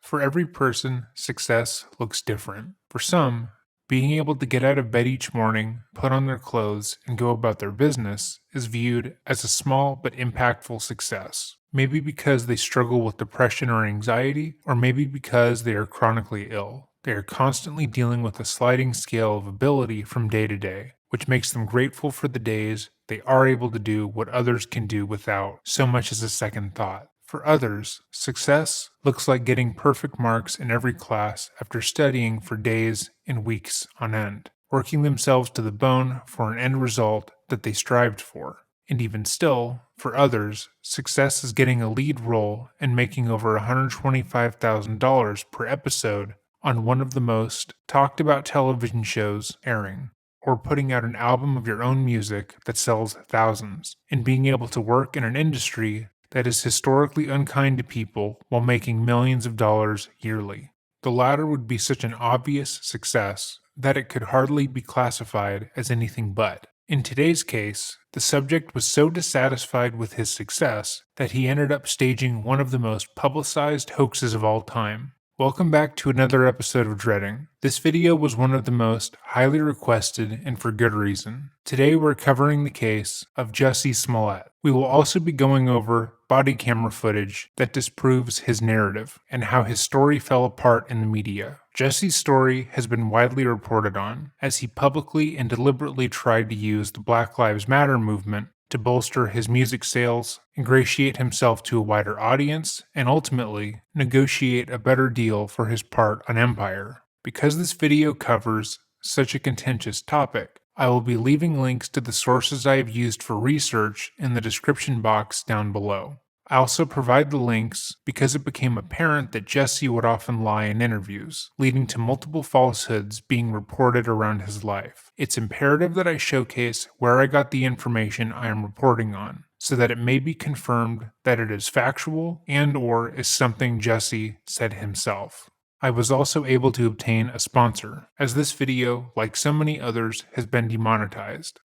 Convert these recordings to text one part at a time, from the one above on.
For every person, success looks different. For some, being able to get out of bed each morning, put on their clothes, and go about their business is viewed as a small but impactful success. Maybe because they struggle with depression or anxiety, or maybe because they are chronically ill. They are constantly dealing with a sliding scale of ability from day to day, which makes them grateful for the days they are able to do what others can do without so much as a second thought. For others, success looks like getting perfect marks in every class after studying for days and weeks on end, working themselves to the bone for an end result that they strived for. And even still, for others, success is getting a lead role and making over $125,000 per episode on one of the most talked about television shows airing, or putting out an album of your own music that sells thousands, and being able to work in an industry that is historically unkind to people while making millions of dollars yearly. The latter would be such an obvious success that it could hardly be classified as anything but. In today's case, the subject was so dissatisfied with his success that he ended up staging one of the most publicized hoaxes of all time. Welcome back to another episode of Dreading. This video was one of the most highly requested, and for good reason. Today we're covering the case of Jussie Smollett. We will also be going over body camera footage that disproves his narrative, and how his story fell apart in the media. Jussie's story has been widely reported on, as he publicly and deliberately tried to use the Black Lives Matter movement to bolster his music sales, ingratiate himself to a wider audience, and ultimately negotiate a better deal for his part on Empire. Because this video covers such a contentious topic, I will be leaving links to the sources I have used for research in the description box down below. I also provide the links because it became apparent that Jussie would often lie in interviews, leading to multiple falsehoods being reported around his life. It's imperative that I showcase where I got the information I am reporting on, so that it may be confirmed that it is factual and/or is something Jussie said himself. I was also able to obtain a sponsor, as this video, like so many others, has been demonetized.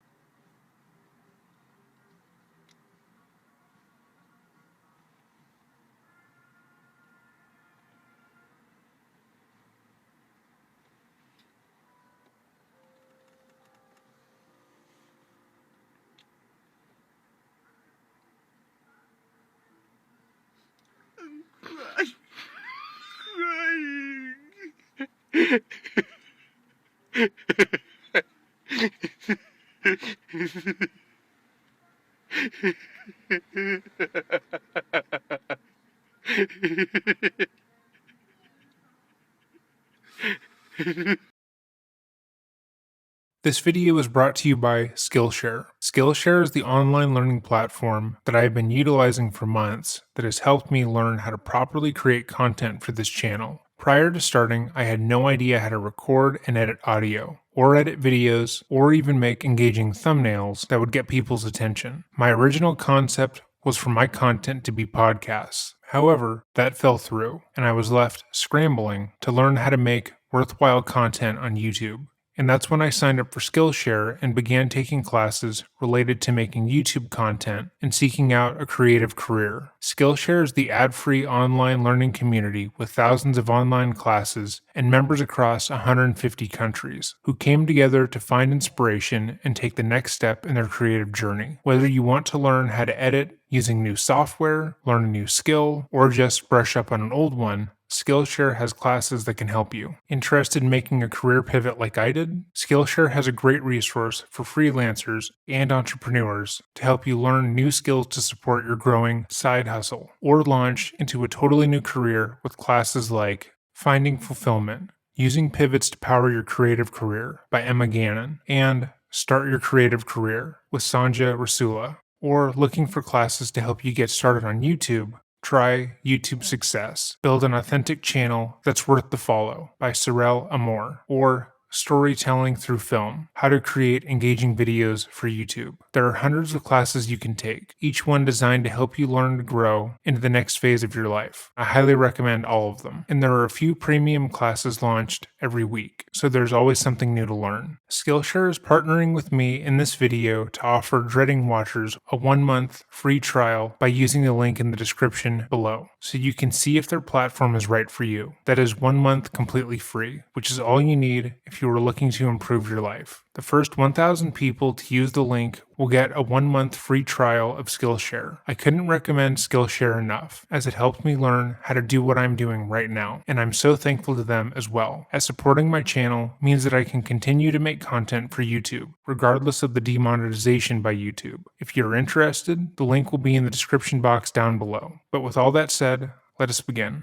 This video is brought to you by Skillshare. Skillshare is the online learning platform that I have been utilizing for months that has helped me learn how to properly create content for this channel. Prior to starting, I had no idea how to record and edit audio, or edit videos, or even make engaging thumbnails that would get people's attention. My original concept was for my content to be podcasts. However, that fell through, and I was left scrambling to learn how to make worthwhile content on YouTube. And that's when I signed up for Skillshare and began taking classes related to making YouTube content and seeking out a creative career. Skillshare is the ad-free online learning community with thousands of online classes and members across 150 countries who came together to find inspiration and take the next step in their creative journey. Whether you want to learn how to edit using new software, learn a new skill, or just brush up on an old one, Skillshare has classes that can help you. Interested in making a career pivot like I did? Skillshare has a great resource for freelancers and entrepreneurs to help you learn new skills to support your growing side hustle, or launch into a totally new career with classes like Finding Fulfillment, Using Pivots to Power Your Creative Career by Emma Gannon, and Start Your Creative Career with Sanja Rasula. Or looking for classes to help you get started on YouTube? Try YouTube Success, Build an Authentic Channel That's Worth the Follow by Sorel Amor, or Storytelling Through Film, How to Create Engaging Videos for YouTube. There are hundreds of classes you can take, each one designed to help you learn to grow into the next phase of your life. I highly recommend all of them, and there are a few premium classes launched every week, so there's always something new to learn. Skillshare is partnering with me in this video to offer Dreading watchers a 1-month free trial by using the link in the description below. so you can see if their platform is right for you. That is 1 month completely free, which is all you need if you are looking to improve your life. The first 1,000 people to use the link will get a 1 month free trial of Skillshare. I couldn't recommend Skillshare enough, as it helped me learn how to do what I'm doing right now, and I'm so thankful to them as well, as supporting my channel means that I can continue to make content for YouTube, regardless of the demonetization by YouTube. If you're interested, the link will be in the description box down below. But with all that said, let us begin.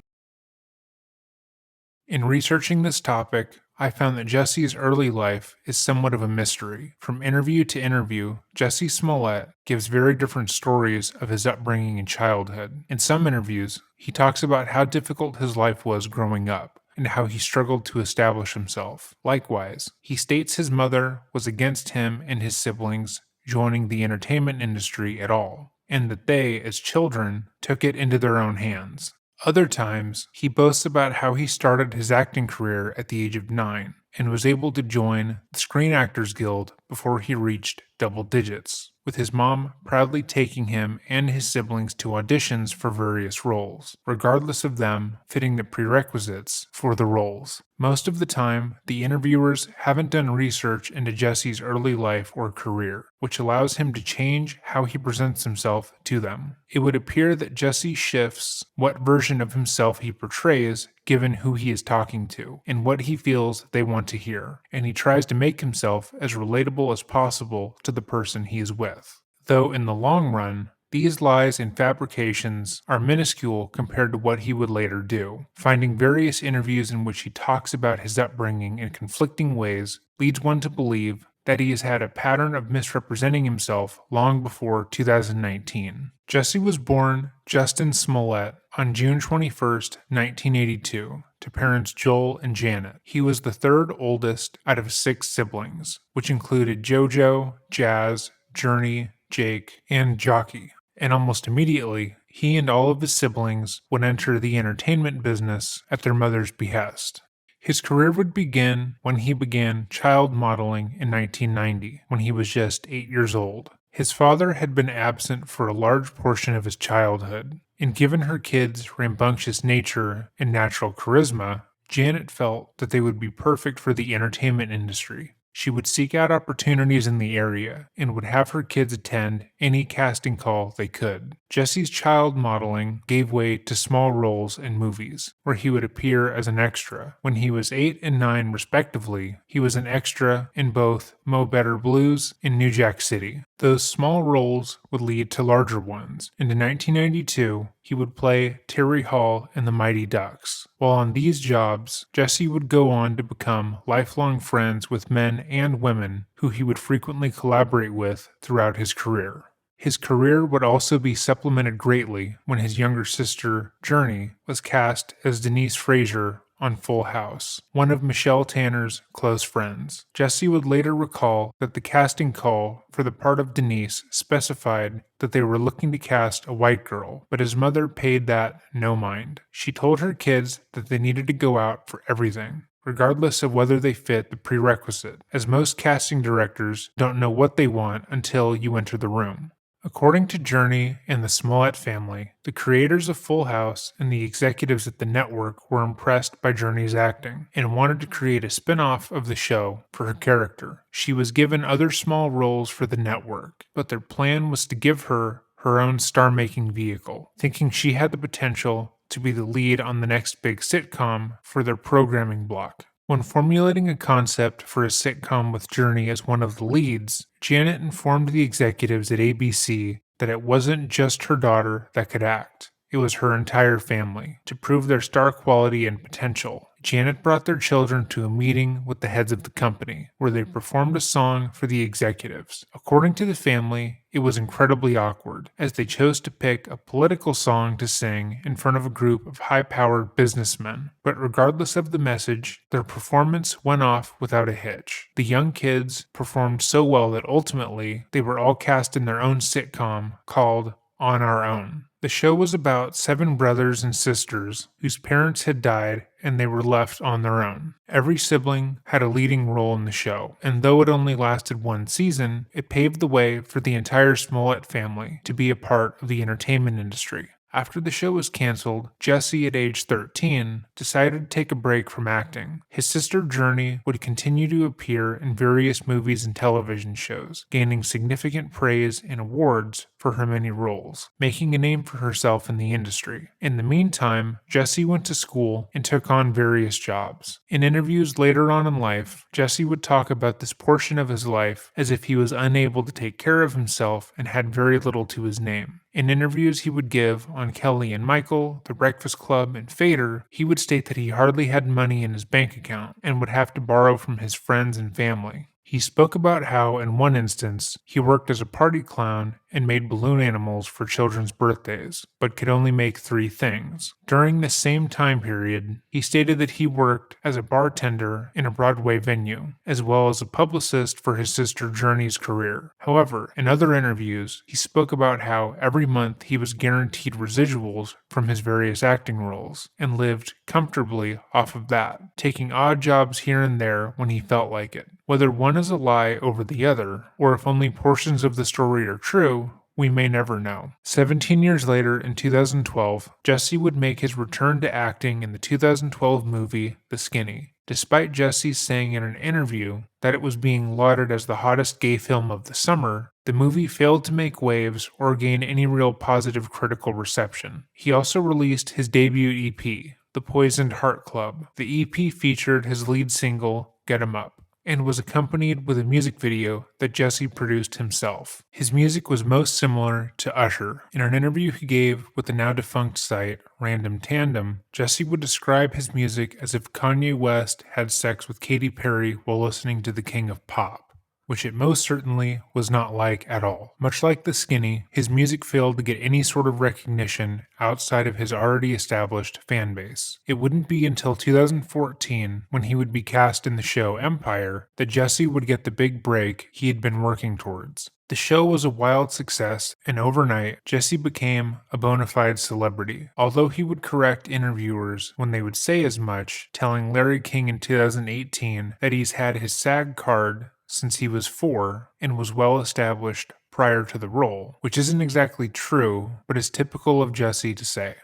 In researching this topic, I found that Jussie's early life is somewhat of a mystery. From interview to interview, Jussie Smollett gives very different stories of his upbringing and childhood. In some interviews, he talks about how difficult his life was growing up and how he struggled to establish himself. Likewise, he states his mother was against him and his siblings joining the entertainment industry at all, and that they, as children, took it into their own hands. Other times, he boasts about how he started his acting career at the age of 9 and was able to join the Screen Actors Guild before he reached double digits, with his mom proudly taking him and his siblings to auditions for various roles, regardless of them fitting the prerequisites for the roles. Most of the time, the interviewers haven't done research into Jussie's early life or career, which allows him to change how he presents himself to them. It would appear that Jussie shifts what version of himself he portrays given who he is talking to and what he feels they want to hear, and he tries to make himself as relatable as possible to the person he is with. Though in the long run, these lies and fabrications are minuscule compared to what he would later do. Finding various interviews in which he talks about his upbringing in conflicting ways leads one to believe that he has had a pattern of misrepresenting himself long before 2019. Jussie was born Justin Smollett on June 21st, 1982, to parents Joel and Janet. He was the third oldest out of 6 siblings, which included JoJo, Jazz, Journey, Jake, and Jockey. And almost immediately, he and all of his siblings would enter the entertainment business at their mother's behest. His career would begin when he began child modeling in 1990, when he was just 8 years old. His father had been absent for a large portion of his childhood, and given her kids' rambunctious nature and natural charisma, Janet felt that they would be perfect for the entertainment industry. She would seek out opportunities in the area and would have her kids attend any casting call they could. Jussie's child modeling gave way to small roles in movies, where he would appear as an extra. When he was 8 and 9 respectively, he was an extra in both Mo Better Blues and New Jack City. Those small roles would lead to larger ones, and in 1992, he would play Terry Hall in The Mighty Ducks. While on these jobs, Jussie would go on to become lifelong friends with men and women who he would frequently collaborate with throughout his career. His career would also be supplemented greatly when his younger sister, Journey, was cast as Denise Frazier on Full House, one of Michelle Tanner's close friends. Jussie would later recall that the casting call for the part of Denise specified that they were looking to cast a white girl, but his mother paid that no mind. She told her kids that they needed to go out for everything, regardless of whether they fit the prerequisite, as most casting directors don't know what they want until you enter the room. According to Journey and the Smollet family, the creators of Full House and the executives at the network were impressed by Journey's acting and wanted to create a spin-off of the show for her character. She was given other small roles for the network, but their plan was to give her her own star-making vehicle, thinking she had the potential to be the lead on the next big sitcom for their programming block. When formulating a concept for a sitcom with Journey as one of the leads, Janet informed the executives at ABC that it wasn't just her daughter that could act. It was her entire family. To prove their star quality and potential, Janet brought their children to a meeting with the heads of the company, where they performed a song for the executives. According to the family, it was incredibly awkward, as they chose to pick a political song to sing in front of a group of high-powered businessmen. But regardless of the message, their performance went off without a hitch. The young kids performed so well that ultimately, they were all cast in their own sitcom called On Our Own. The show was about 7 brothers and sisters whose parents had died and they were left on their own. Every sibling had a leading role in the show, and though it only lasted 1 season, it paved the way for the entire Smollett family to be a part of the entertainment industry. After the show was canceled, Jussie, at age 13, decided to take a break from acting. His sister Journey would continue to appear in various movies and television shows, gaining significant praise and awards for her many roles, making a name for herself in the industry. In the meantime, Jussie went to school and took on various jobs. In interviews later on in life, Jussie would talk about this portion of his life as if he was unable to take care of himself and had very little to his name. In interviews he would give on Kelly and Michael, The Breakfast Club, and Fader, he would state that he hardly had money in his bank account and would have to borrow from his friends and family. He spoke about how, in one instance, he worked as a party clown and made balloon animals for children's birthdays, but could only make 3 things. During this same time period, he stated that he worked as a bartender in a Broadway venue, as well as a publicist for his sister Journey's career. However, in other interviews, he spoke about how every month he was guaranteed residuals from his various acting roles, and lived comfortably off of that, taking odd jobs here and there when he felt like it. Whether one is a lie over the other, or if only portions of the story are true, we may never know. 17 years later, in 2012, Jussie would make his return to acting in the 2012 movie The Skinny. Despite Jussie saying in an interview that it was being lauded as the hottest gay film of the summer, the movie failed to make waves or gain any real positive critical reception. He also released his debut EP, The Poisoned Heart Club. The EP featured his lead single, Get 'Em Up, and was accompanied with a music video that Jussie produced himself. His music was most similar to Usher. In an interview he gave with the now-defunct site Random Tandem, Jussie would describe his music as if Kanye West had sex with Katy Perry while listening to the King of Pop, which it most certainly was not like at all. Much like The Skinny, his music failed to get any sort of recognition outside of his already established fan base. It wouldn't be until 2014, when he would be cast in the show Empire, that Jussie would get the big break he had been working towards. The show was a wild success, and overnight, Jussie became a bona fide celebrity. Although he would correct interviewers when they would say as much, telling Larry King in 2018 that he's had his SAG card since he was 4 and was well established prior to the role, which isn't exactly true, but is typical of Jussie to say.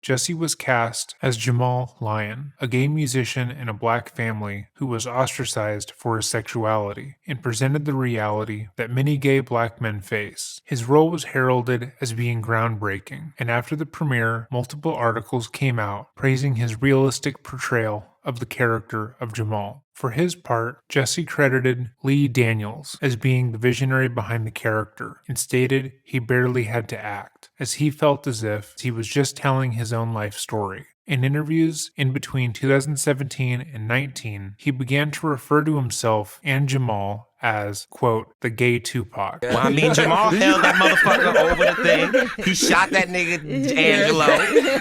Jussie was cast as Jamal Lyon, a gay musician in a black family who was ostracized for his sexuality, and presented the reality that many gay black men face. His role was heralded as being groundbreaking, and after the premiere, multiple articles came out praising his realistic portrayal of the character of Jamal. For his part, Jussie credited Lee Daniels as being the visionary behind the character and stated he barely had to act, as he felt as if he was just telling his own life story. In interviews in between 2017 and 19, he began to refer to himself and Jamal as, quote, the gay Tupac. Well, I mean, Jamal held that motherfucker over the thing. He shot that nigga Angelo.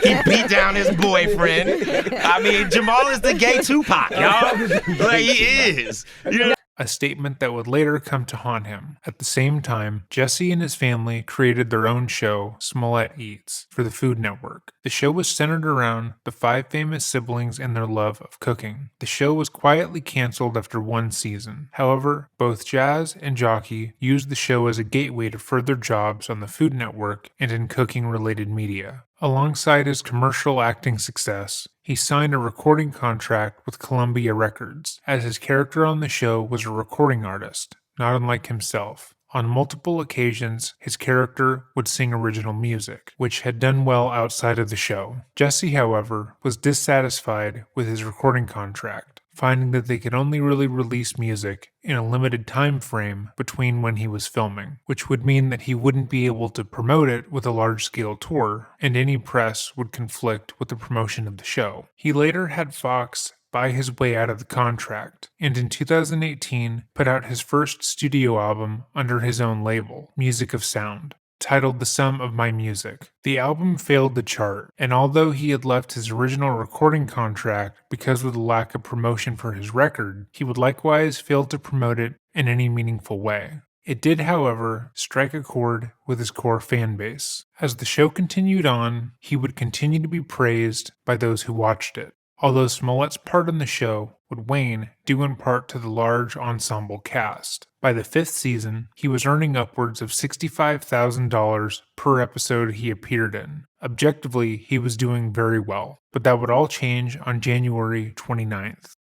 He beat down his boyfriend. I mean, Jamal is the gay Tupac, y'all. Like, he is. You know? A statement that would later come to haunt him. At the same time, Jussie and his family created their own show, Smollet Eats, for the Food Network. The show was centered around the 5 famous siblings and their love of cooking. The show was quietly canceled after 1 season. However, both Jazz and Jockey used the show as a gateway to further jobs on the Food Network and in cooking-related media. Alongside his commercial acting success, he signed a recording contract with Columbia Records, as his character on the show was a recording artist, not unlike himself. On multiple occasions, his character would sing original music, which had done well outside of the show. Jussie, however, was dissatisfied with his recording contract, finding that they could only really release music in a limited time frame between when he was filming, which would mean that he wouldn't be able to promote it with a large-scale tour, and any press would conflict with the promotion of the show. He later had Fox buy his way out of the contract, and in 2018 put out his first studio album under his own label, Music of Sound, titled The Sum of My Music. The album failed to chart, and although he had left his original recording contract because of the lack of promotion for his record, he would likewise fail to promote it in any meaningful way. It did, however, strike a chord with his core fan base. As the show continued on, he would continue to be praised by those who watched it, although Smollett's part in the show would wane due in part to the large ensemble cast. By the 5th season, he was earning upwards of $65,000 per episode he appeared in, Objectively, he was doing very well, but that would all change on January 29th.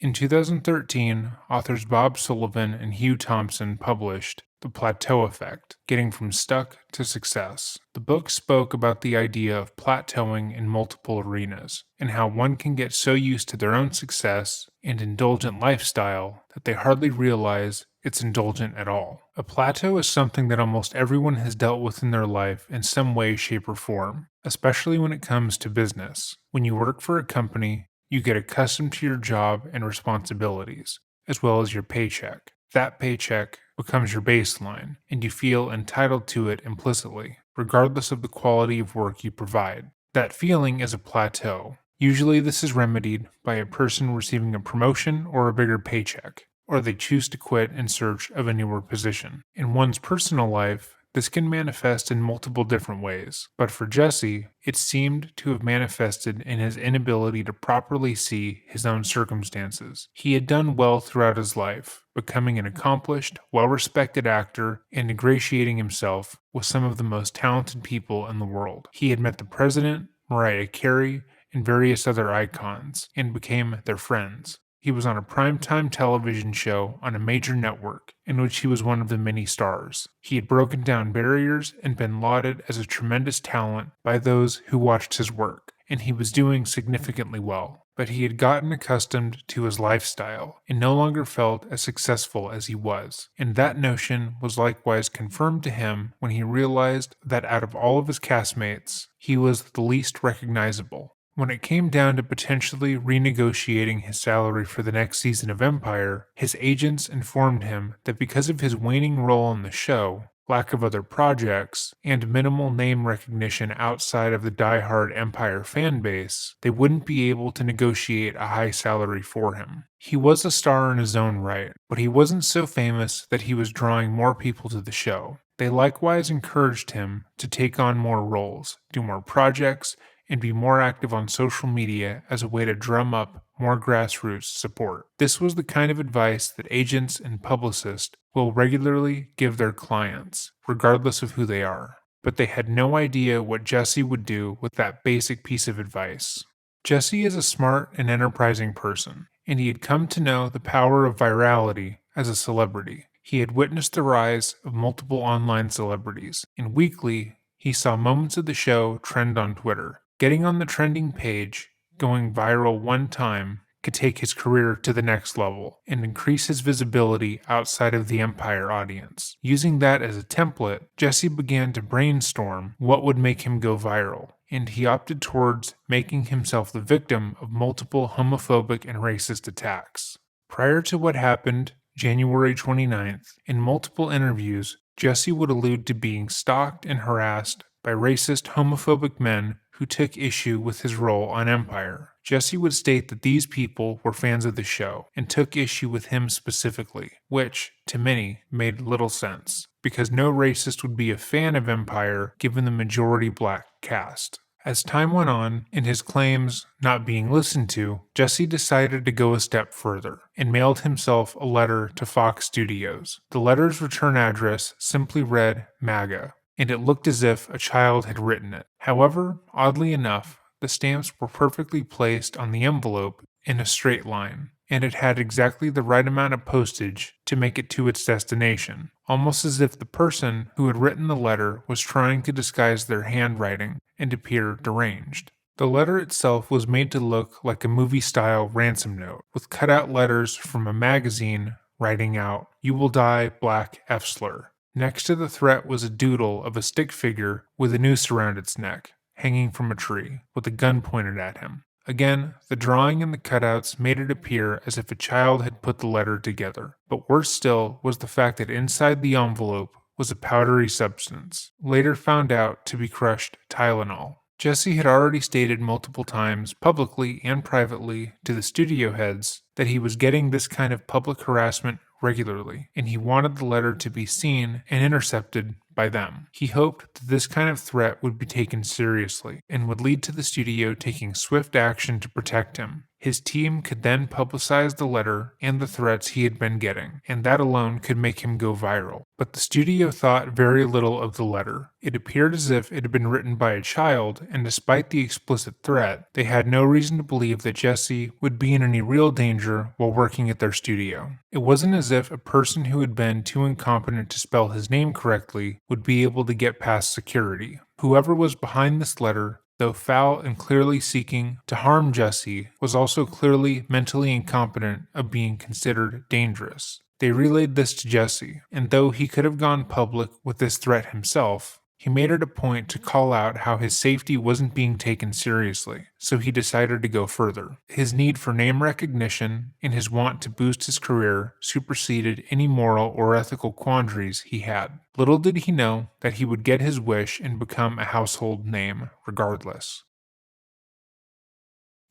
In 2013, authors Bob Sullivan and Hugh Thompson published The Plateau Effect: Getting from Stuck to Success. The book spoke about the idea of plateauing in multiple arenas, and how one can get so used to their own success and indulgent lifestyle that they hardly realize it's indulgent at all. A plateau is something that almost everyone has dealt with in their life in some way, shape, or form, especially when it comes to business. When you work for a company, you get accustomed to your job and responsibilities, as well as your paycheck. That paycheck becomes your baseline, and you feel entitled to it implicitly, regardless of the quality of work you provide. That feeling is a plateau. Usually this is remedied by a person receiving a promotion or a bigger paycheck, or they choose to quit in search of a newer position. In one's personal life, this can manifest in multiple different ways, but for Jussie, it seemed to have manifested in his inability to properly see his own circumstances. He had done well throughout his life, becoming an accomplished, well-respected actor and ingratiating himself with some of the most talented people in the world. He had met the president, Mariah Carey, and various other icons, and became their friends. He was on a primetime television show on a major network, in which he was one of the many stars. He had broken down barriers and been lauded as a tremendous talent by those who watched his work, and he was doing significantly well. But he had gotten accustomed to his lifestyle, and no longer felt as successful as he was. And that notion was likewise confirmed to him when he realized that out of all of his castmates, he was the least recognizable. When it came down to potentially renegotiating his salary for the next season of Empire, his agents informed him that because of his waning role on the show, lack of other projects, and minimal name recognition outside of the die-hard Empire fan base, they wouldn't be able to negotiate a high salary for him. He was a star in his own right, but he wasn't so famous that he was drawing more people to the show. They likewise encouraged him to take on more roles, do more projects, and be more active on social media as a way to drum up more grassroots support. This was the kind of advice that agents and publicists will regularly give their clients, regardless of who they are. But they had no idea what Jussie would do with that basic piece of advice. Jussie is a smart and enterprising person, and he had come to know the power of virality as a celebrity. He had witnessed the rise of multiple online celebrities, and weekly, he saw moments of the show trend on Twitter. Getting on the trending page, going viral one time, could take his career to the next level and increase his visibility outside of the Empire audience. Using that as a template, Jussie began to brainstorm what would make him go viral, and he opted towards making himself the victim of multiple homophobic and racist attacks. Prior to what happened January 29th, in multiple interviews, Jussie would allude to being stalked and harassed by racist, homophobic men who took issue with his role on Empire. Jussie would state that these people were fans of the show and took issue with him specifically, which, to many, made little sense, because no racist would be a fan of Empire given the majority black cast. As time went on, and his claims not being listened to, Jussie decided to go a step further and mailed himself a letter to Fox Studios. The letter's return address simply read MAGA, and it looked as if a child had written it. However, oddly enough, the stamps were perfectly placed on the envelope in a straight line, and it had exactly the right amount of postage to make it to its destination, almost as if the person who had written the letter was trying to disguise their handwriting and appear deranged. The letter itself was made to look like a movie-style ransom note, with cut-out letters from a magazine writing out, "You will die, Black F slur." Next to the threat was a doodle of a stick figure with a noose around its neck, hanging from a tree, with a gun pointed at him. Again, the drawing and the cutouts made it appear as if a child had put the letter together. But worse still was the fact that inside the envelope was a powdery substance, later found out to be crushed Tylenol. Jussie had already stated multiple times, publicly and privately, to the studio heads that he was getting this kind of public harassment regularly, and he wanted the letter to be seen and intercepted by them. He hoped that this kind of threat would be taken seriously and would lead to the studio taking swift action to protect him. His team could then publicize the letter and the threats he had been getting, and that alone could make him go viral. But the studio thought very little of the letter. It appeared as if it had been written by a child, and despite the explicit threat, they had no reason to believe that Jussie would be in any real danger while working at their studio. It wasn't as if a person who had been too incompetent to spell his name correctly would be able to get past security. Whoever was behind this letter, though foul and clearly seeking to harm Jussie, was also clearly mentally incompetent of being considered dangerous. They relayed this to Jussie, and though he could have gone public with this threat himself, he made it a point to call out how his safety wasn't being taken seriously, so he decided to go further. His need for name recognition and his want to boost his career superseded any moral or ethical quandaries he had. Little did he know that he would get his wish and become a household name regardless.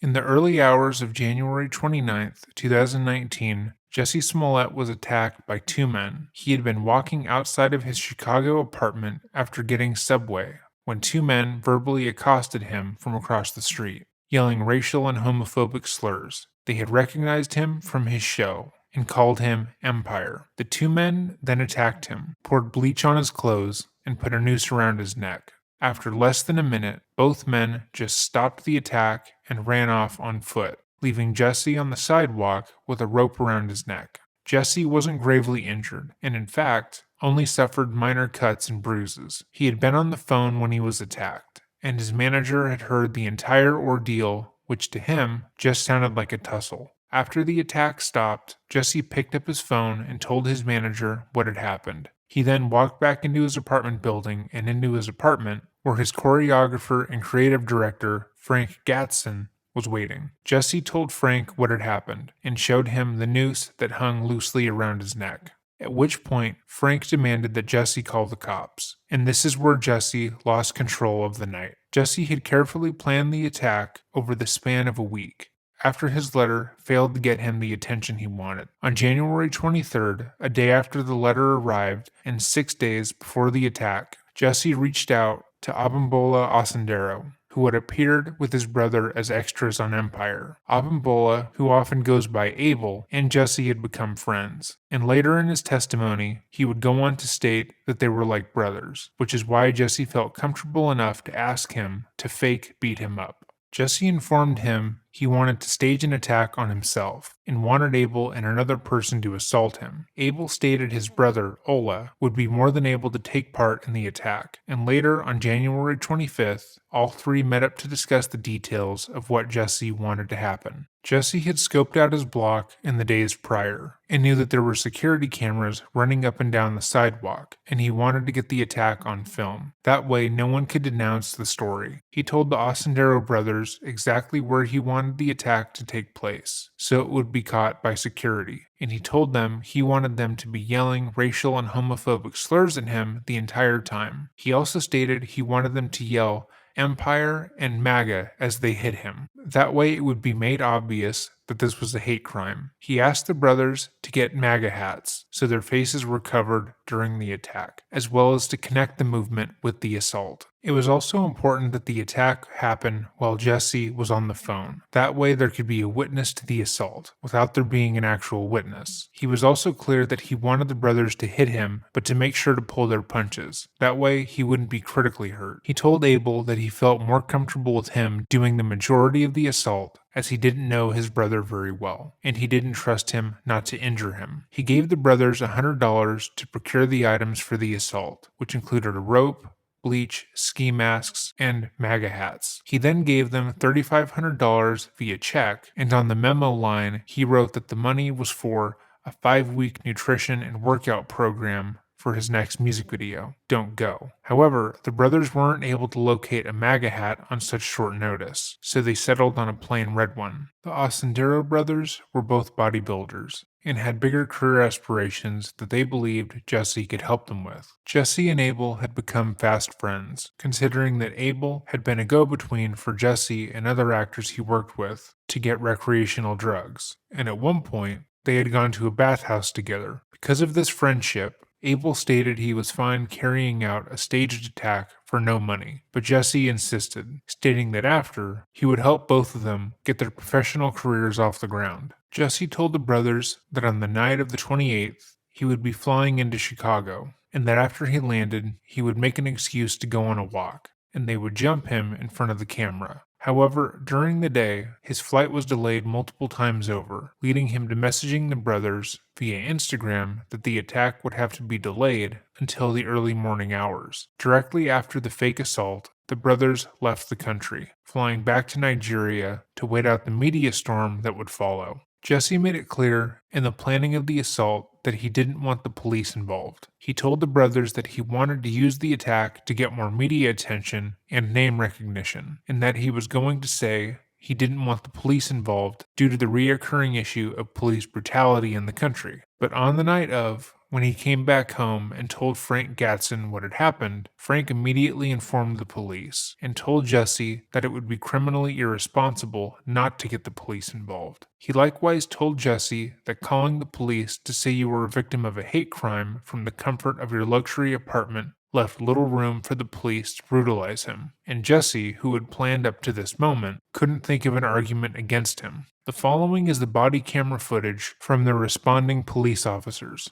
In the early hours of January 29, 2019, Jussie Smollett was attacked by two men. He had been walking outside of his Chicago apartment after getting Subway when two men verbally accosted him from across the street, yelling racial and homophobic slurs. They had recognized him from his show and called him Empire. The two men then attacked him, poured bleach on his clothes, and put a noose around his neck. After less than a minute, both men just stopped the attack and ran off on foot, leaving Jussie on the sidewalk with a rope around his neck. Jussie wasn't gravely injured, and in fact, only suffered minor cuts and bruises. He had been on the phone when he was attacked, and his manager had heard the entire ordeal, which to him just sounded like a tussle. After the attack stopped, Jussie picked up his phone and told his manager what had happened. He then walked back into his apartment building and into his apartment, where his choreographer and creative director, Frank Gatson, was waiting. Jussie told Frank what had happened and showed him the noose that hung loosely around his neck. At which point, Frank demanded that Jussie call the cops. And this is where Jussie lost control of the night. Jussie had carefully planned the attack over the span of a week, after his letter failed to get him the attention he wanted. On January 23rd, a day after the letter arrived and 6 days before the attack, Jussie reached out to Abimbola Osendero, who had appeared with his brother as extras on Empire. Abimbola, who often goes by Abel, and Jussie had become friends, and later in his testimony, he would go on to state that they were like brothers, which is why Jussie felt comfortable enough to ask him to fake beat him up. Jussie informed him he wanted to stage an attack on himself and wanted Abel and another person to assault him. Abel stated his brother, Ola, would be more than able to take part in the attack, and later on January 25th, all three met up to discuss the details of what Jussie wanted to happen. Jussie had scoped out his block in the days prior and knew that there were security cameras running up and down the sidewalk, and he wanted to get the attack on film. That way, no one could denounce the story. He told the Osendero brothers exactly where he wanted the attack to take place, so it would be caught by security, and he told them he wanted them to be yelling racial and homophobic slurs at him the entire time. He also stated he wanted them to yell Empire and MAGA as they hit him. That way it would be made obvious that this was a hate crime. He asked the brothers to get MAGA hats so their faces were covered during the attack, as well as to connect the movement with the assault. It was also important that the attack happen while Jussie was on the phone. That way there could be a witness to the assault, without there being an actual witness. He was also clear that he wanted the brothers to hit him, but to make sure to pull their punches. That way he wouldn't be critically hurt. He told Abel that he felt more comfortable with him doing the majority of the assault, as he didn't know his brother very well, and he didn't trust him not to injure him. He gave the brothers $100 to procure the items for the assault, which included a rope, bleach, ski masks, and MAGA hats. He then gave them $3,500 via check, and on the memo line, he wrote that the money was for a 5-week nutrition and workout program for his next music video, Don't Go. However, the brothers weren't able to locate a MAGA hat on such short notice, so they settled on a plain red one. The Osendero brothers were both bodybuilders and had bigger career aspirations that they believed Jussie could help them with. Jussie and Abel had become fast friends, considering that Abel had been a go-between for Jussie and other actors he worked with to get recreational drugs, and at one point, they had gone to a bathhouse together. Because of this friendship, Abel stated he was fine carrying out a staged attack for no money, but Jussie insisted, stating that after, he would help both of them get their professional careers off the ground. Jussie told the brothers that on the night of the 28th, he would be flying into Chicago, and that after he landed, he would make an excuse to go on a walk, and they would jump him in front of the camera. However, during the day, his flight was delayed multiple times over, leading him to messaging the brothers via Instagram that the attack would have to be delayed until the early morning hours. Directly after the fake assault, the brothers left the country, flying back to Nigeria to wait out the media storm that would follow. Jussie made it clear in the planning of the assault that he didn't want the police involved. He told the brothers that he wanted to use the attack to get more media attention and name recognition, and that he was going to say he didn't want the police involved due to the reoccurring issue of police brutality in the country. But on the night of, when he came back home and told Frank Gatson what had happened, Frank immediately informed the police and told Jussie that it would be criminally irresponsible not to get the police involved. He likewise told Jussie that calling the police to say you were a victim of a hate crime from the comfort of your luxury apartment left little room for the police to brutalize him, and Jussie, who had planned up to this moment, couldn't think of an argument against him. The following is the body camera footage from the responding police officers.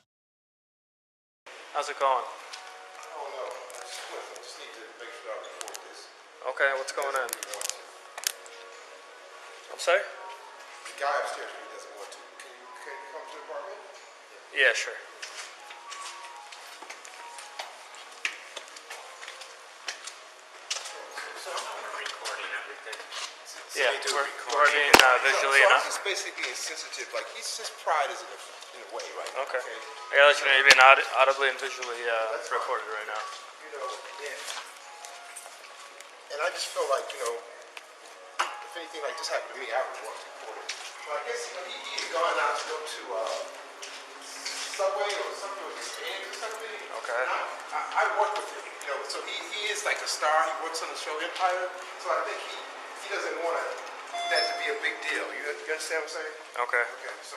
How's it going? Oh no, I just need to make sure I report this. Okay, what's going on? I'm sorry? The guy upstairs really doesn't want to. Can you come to the apartment? Yeah, sure. Recording everything. Yeah, we're being visually so enough. I'm just basically insensitive. Like his pride is in a way, right? Okay. I gotta let you know you're being audibly and visually recorded right now. You know, and I just feel like, you know, if anything like this happened to me, I would want to report it. Well, I guess, you know, he had gone out to go to Subway or something with his fans or something. Okay. And I work with him, you know, so he is like a star. He works on the show Empire. So I think he doesn't want that to be a big deal. You understand what I'm saying? Okay. Okay, so.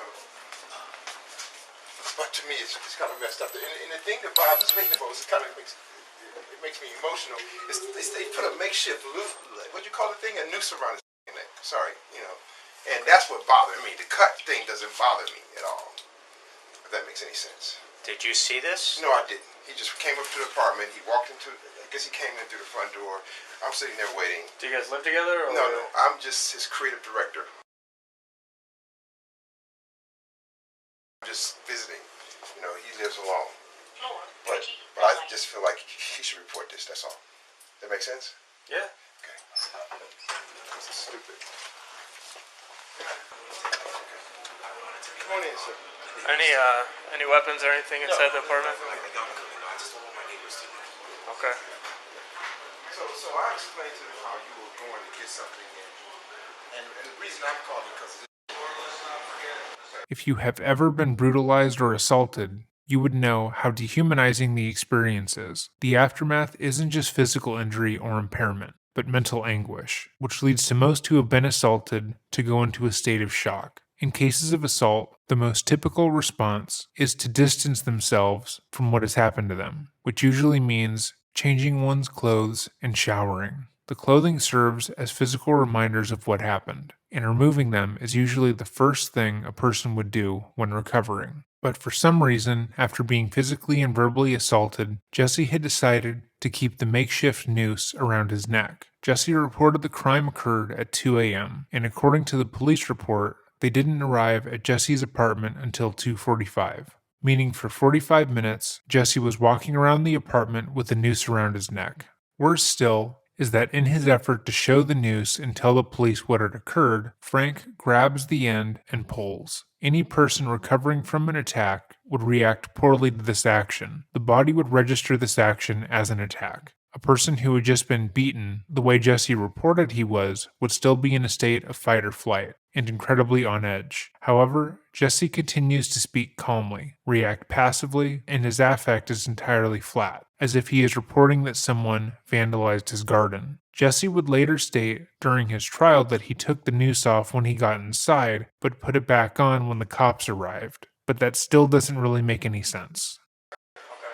But to me, it's kind of messed up. And the thing that bothers me the most, it makes me emotional, is they put a makeshift what do you call the thing? A noose around his neck. Sorry, you know. And that's what bothered me. The cut thing doesn't bother me at all. If that makes any sense. Did you see this? No, I didn't. He just came up to the apartment. He walked into, I guess he came in through the front door. I'm sitting there waiting. Do you guys live together? Or? No. I'm just his creative director. I'm just visiting. You know, he lives alone. But I just feel like he should report this, that's all. That make sense? Yeah. Okay. This is stupid. Come on in, sir. Any weapons or anything inside the apartment? I just don't want my neighbors to know. Okay. So I explained to them how you were going to get something and the reason I'm calling you because If you have ever been brutalized or assaulted, you would know how dehumanizing the experience is. The aftermath isn't just physical injury or impairment, but mental anguish, which leads to most who have been assaulted to go into a state of shock. In cases of assault, the most typical response is to distance themselves from what has happened to them, which usually means changing one's clothes and showering. The clothing serves as physical reminders of what happened, and removing them is usually the first thing a person would do when recovering. But for some reason, after being physically and verbally assaulted, Jussie had decided to keep the makeshift noose around his neck. Jussie reported the crime occurred at 2 a.m., and according to the police report, they didn't arrive at Jussie's apartment until 2:45, meaning for 45 minutes, Jussie was walking around the apartment with a noose around his neck. Worse still is that in his effort to show the noose and tell the police what had occurred, Frank grabs the end and pulls. Any person recovering from an attack would react poorly to this action. The body would register this action as an attack. A person who had just been beaten, the way Jussie reported he was, would still be in a state of fight or flight, and incredibly on edge. However, Jussie continues to speak calmly, react passively, and his affect is entirely flat, as if he is reporting that someone vandalized his garden. Jussie would later state during his trial that he took the noose off when he got inside, but put it back on when the cops arrived. But that still doesn't really make any sense. Okay.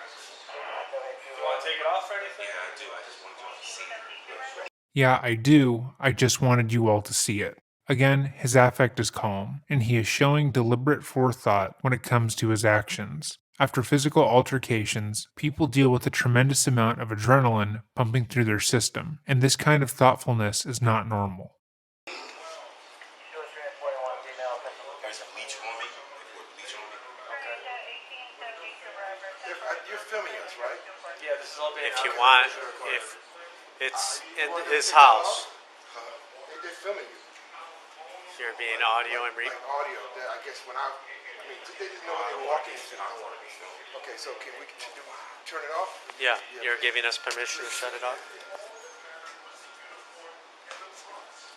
Yeah, I do. I just wanted you all to see it. Again, his affect is calm, and he is showing deliberate forethought when it comes to his actions. After physical altercations, people deal with a tremendous amount of adrenaline pumping through their system, and this kind of thoughtfulness is not normal. There's bleach on me. Bleach on me. You're filming us, right? Yeah, this is all being If you want, if it's in his house, They're filming you. you're being audio and Like audio. I guess when I mean, they didn't know when they were walking into the door. Okay, so can we turn it off? yeah, you're giving us permission to shut it off.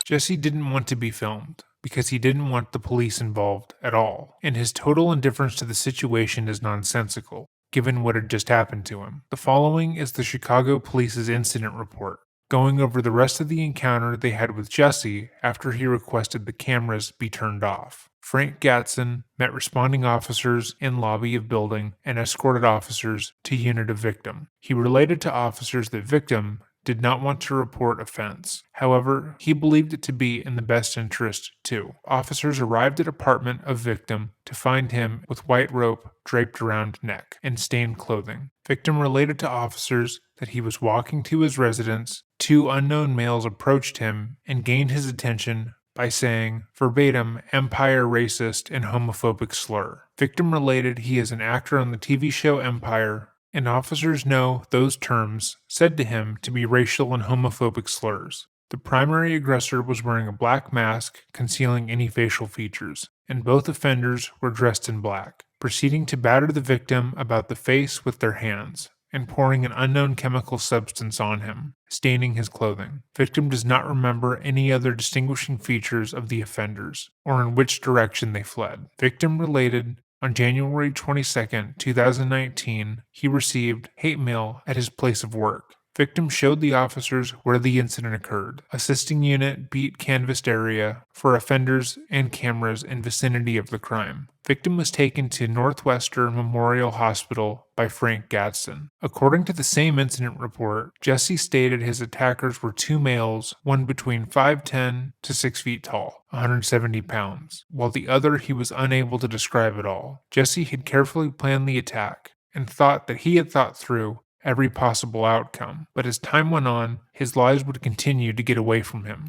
Jussie didn't want to be filmed because he didn't want the police involved at all, and his total indifference to the situation is nonsensical, given what had just happened to him. The following is the Chicago Police's incident report, going over the rest of the encounter they had with Jussie after he requested the cameras be turned off. Frank Gatson met responding officers in lobby of building and escorted officers to unit of victim. He related to officers that victim did not want to report offense. However, he believed it to be in the best interest too. Officers arrived at apartment of victim to find him with white rope draped around neck and stained clothing. Victim related to officers that he was walking to his residence. Two unknown males approached him and gained his attention by saying, verbatim, Empire racist and homophobic slur. Victim related he is an actor on the TV show Empire, and officers know those terms said to him to be racial and homophobic slurs. The primary aggressor was wearing a black mask concealing any facial features, and both offenders were dressed in black, proceeding to batter the victim about the face with their hands, and pouring an unknown chemical substance on him, staining his clothing. Victim does not remember any other distinguishing features of the offenders, or in which direction they fled. Victim related, on January 22, 2019, he received hate mail at his place of work. Victim showed the officers where the incident occurred. Assisting unit beat canvassed area for offenders and cameras in vicinity of the crime. Victim was taken to Northwestern Memorial Hospital by Frank Gatson. According to the same incident report, Jussie stated his attackers were two males, one between 5'10" to 6 feet tall, 170 pounds, while the other he was unable to describe at all. Jussie had carefully planned the attack and thought that he had thought through every possible outcome, but as time went on, his lies would continue to get away from him.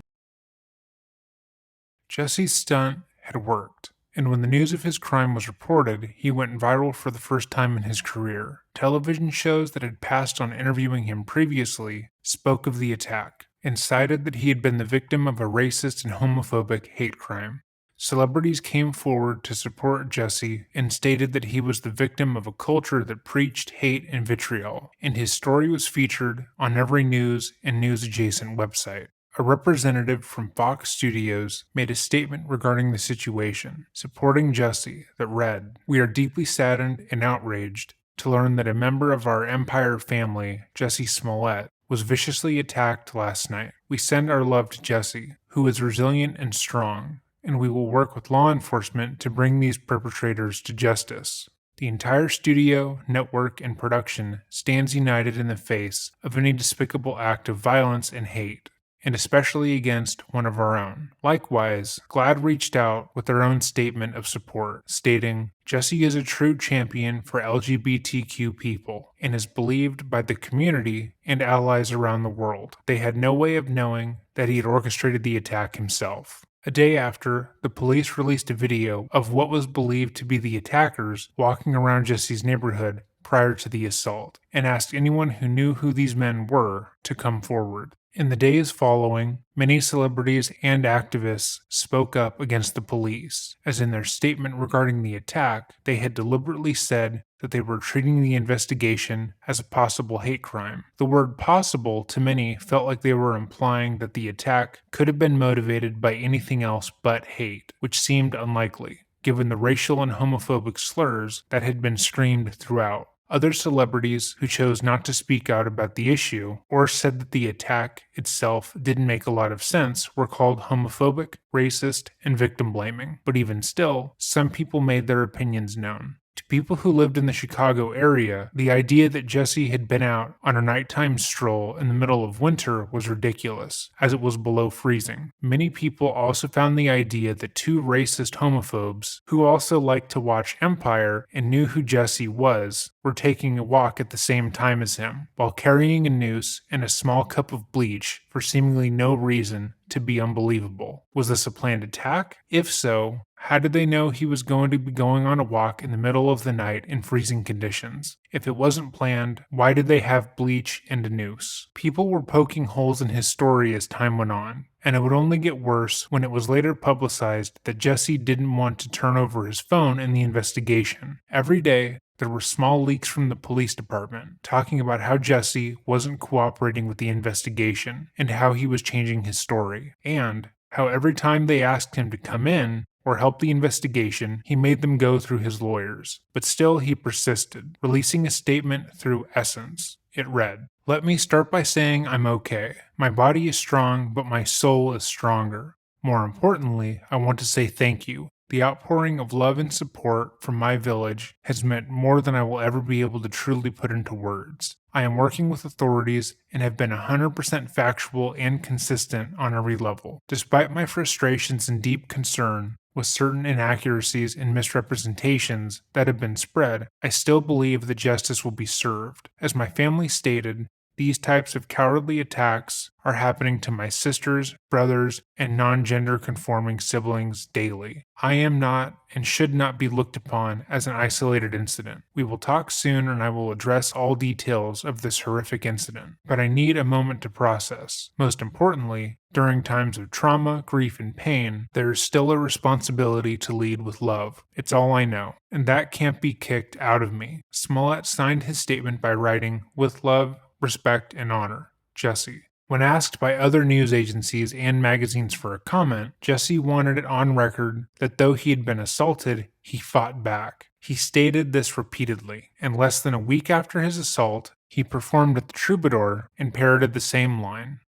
Jussie's stunt had worked, and when the news of his crime was reported, he went viral for the first time in his career. Television shows that had passed on interviewing him previously spoke of the attack, and cited that he had been the victim of a racist and homophobic hate crime. Celebrities came forward to support Jussie and stated that he was the victim of a culture that preached hate and vitriol, and his story was featured on every news and news-adjacent website. A representative from Fox Studios made a statement regarding the situation, supporting Jussie, that read, "We are deeply saddened and outraged to learn that a member of our Empire family, Jussie Smollett, was viciously attacked last night. We send our love to Jussie, who is resilient and strong, and we will work with law enforcement to bring these perpetrators to justice." The entire studio, network, and production stands united in the face of any despicable act of violence and hate, and especially against one of our own. Likewise, GLAAD reached out with their own statement of support, stating, "Jussie is a true champion for LGBTQ people and is believed by the community and allies around the world. They had no way of knowing that he had orchestrated the attack himself." A day after, the police released a video of what was believed to be the attackers walking around Jussie's neighborhood prior to the assault, and asked anyone who knew who these men were to come forward. In the days following, many celebrities and activists spoke up against the police, as in their statement regarding the attack, they had deliberately said that they were treating the investigation as a possible hate crime. The word possible to many felt like they were implying that the attack could have been motivated by anything else but hate, which seemed unlikely, given the racial and homophobic slurs that had been streamed throughout. Other celebrities who chose not to speak out about the issue or said that the attack itself didn't make a lot of sense were called homophobic, racist, and victim blaming. But even still, some people made their opinions known. To people who lived in the Chicago area, the idea that Jussie had been out on a nighttime stroll in the middle of winter was ridiculous, as it was below freezing. Many people also found the idea that two racist homophobes, who also liked to watch Empire and knew who Jussie was, were taking a walk at the same time as him, while carrying a noose and a small cup of bleach for seemingly no reason, to be unbelievable. Was this a planned attack? If so, how did they know he was going to be going on a walk in the middle of the night in freezing conditions? If it wasn't planned, why did they have bleach and a noose? People were poking holes in his story as time went on, and it would only get worse when it was later publicized that Jussie didn't want to turn over his phone in the investigation. Every day, there were small leaks from the police department talking about how Jussie wasn't cooperating with the investigation and how he was changing his story, and how every time they asked him to come in or help the investigation, he made them go through his lawyers. But still, he persisted, releasing a statement through Essence. It read, "Let me start by saying I'm okay. My body is strong, but my soul is stronger. More importantly, I want to say thank you. The outpouring of love and support from my village has meant more than I will ever be able to truly put into words. I am working with authorities and have been 100% factual and consistent on every level. Despite my frustrations and deep concern with certain inaccuracies and misrepresentations that have been spread, I still believe that justice will be served. As my family stated, these types of cowardly attacks are happening to my sisters, brothers, and non-gender conforming siblings daily. I am not and should not be looked upon as an isolated incident. We will talk soon and I will address all details of this horrific incident, but I need a moment to process. Most importantly, during times of trauma, grief, and pain, there is still a responsibility to lead with love. It's all I know, and that can't be kicked out of me." Smollet signed his statement by writing, "With love, respect, and honor, Jussie." When asked by other news agencies and magazines for a comment, Jussie wanted it on record that though he had been assaulted, he fought back. He stated this repeatedly, and less than a week after his assault, he performed at the Troubadour and parroted the same line.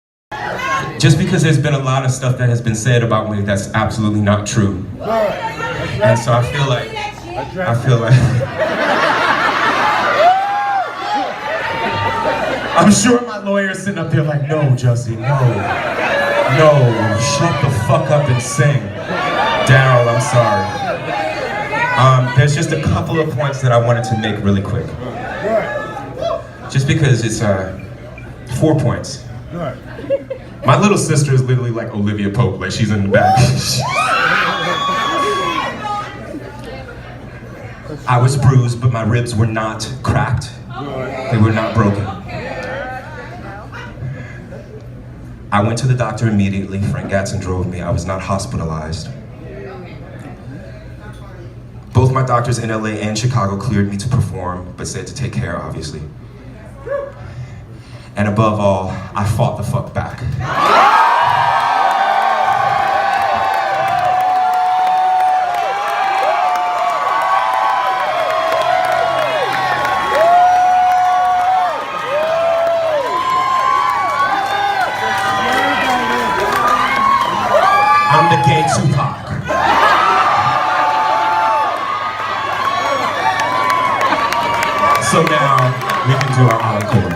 Just because there's been a lot of stuff that has been said about me that's absolutely not true. And so I feel like I'm sure my lawyer's sitting up there like, no, Jussie, no, shut the fuck up and sing. Daryl, I'm sorry. There's just a couple of points that I wanted to make really quick. Just because it's 4 points. My little sister is literally like Olivia Pope, like she's in the back. I was bruised, but my ribs were not cracked. They were not broken. I went to the doctor immediately. Frank Gatson drove me. I was not hospitalized. Both my doctors in LA and Chicago cleared me to perform, but said to take care, obviously. And above all, I fought the fuck back. I'm the gay Tupac. So now we can do our encore.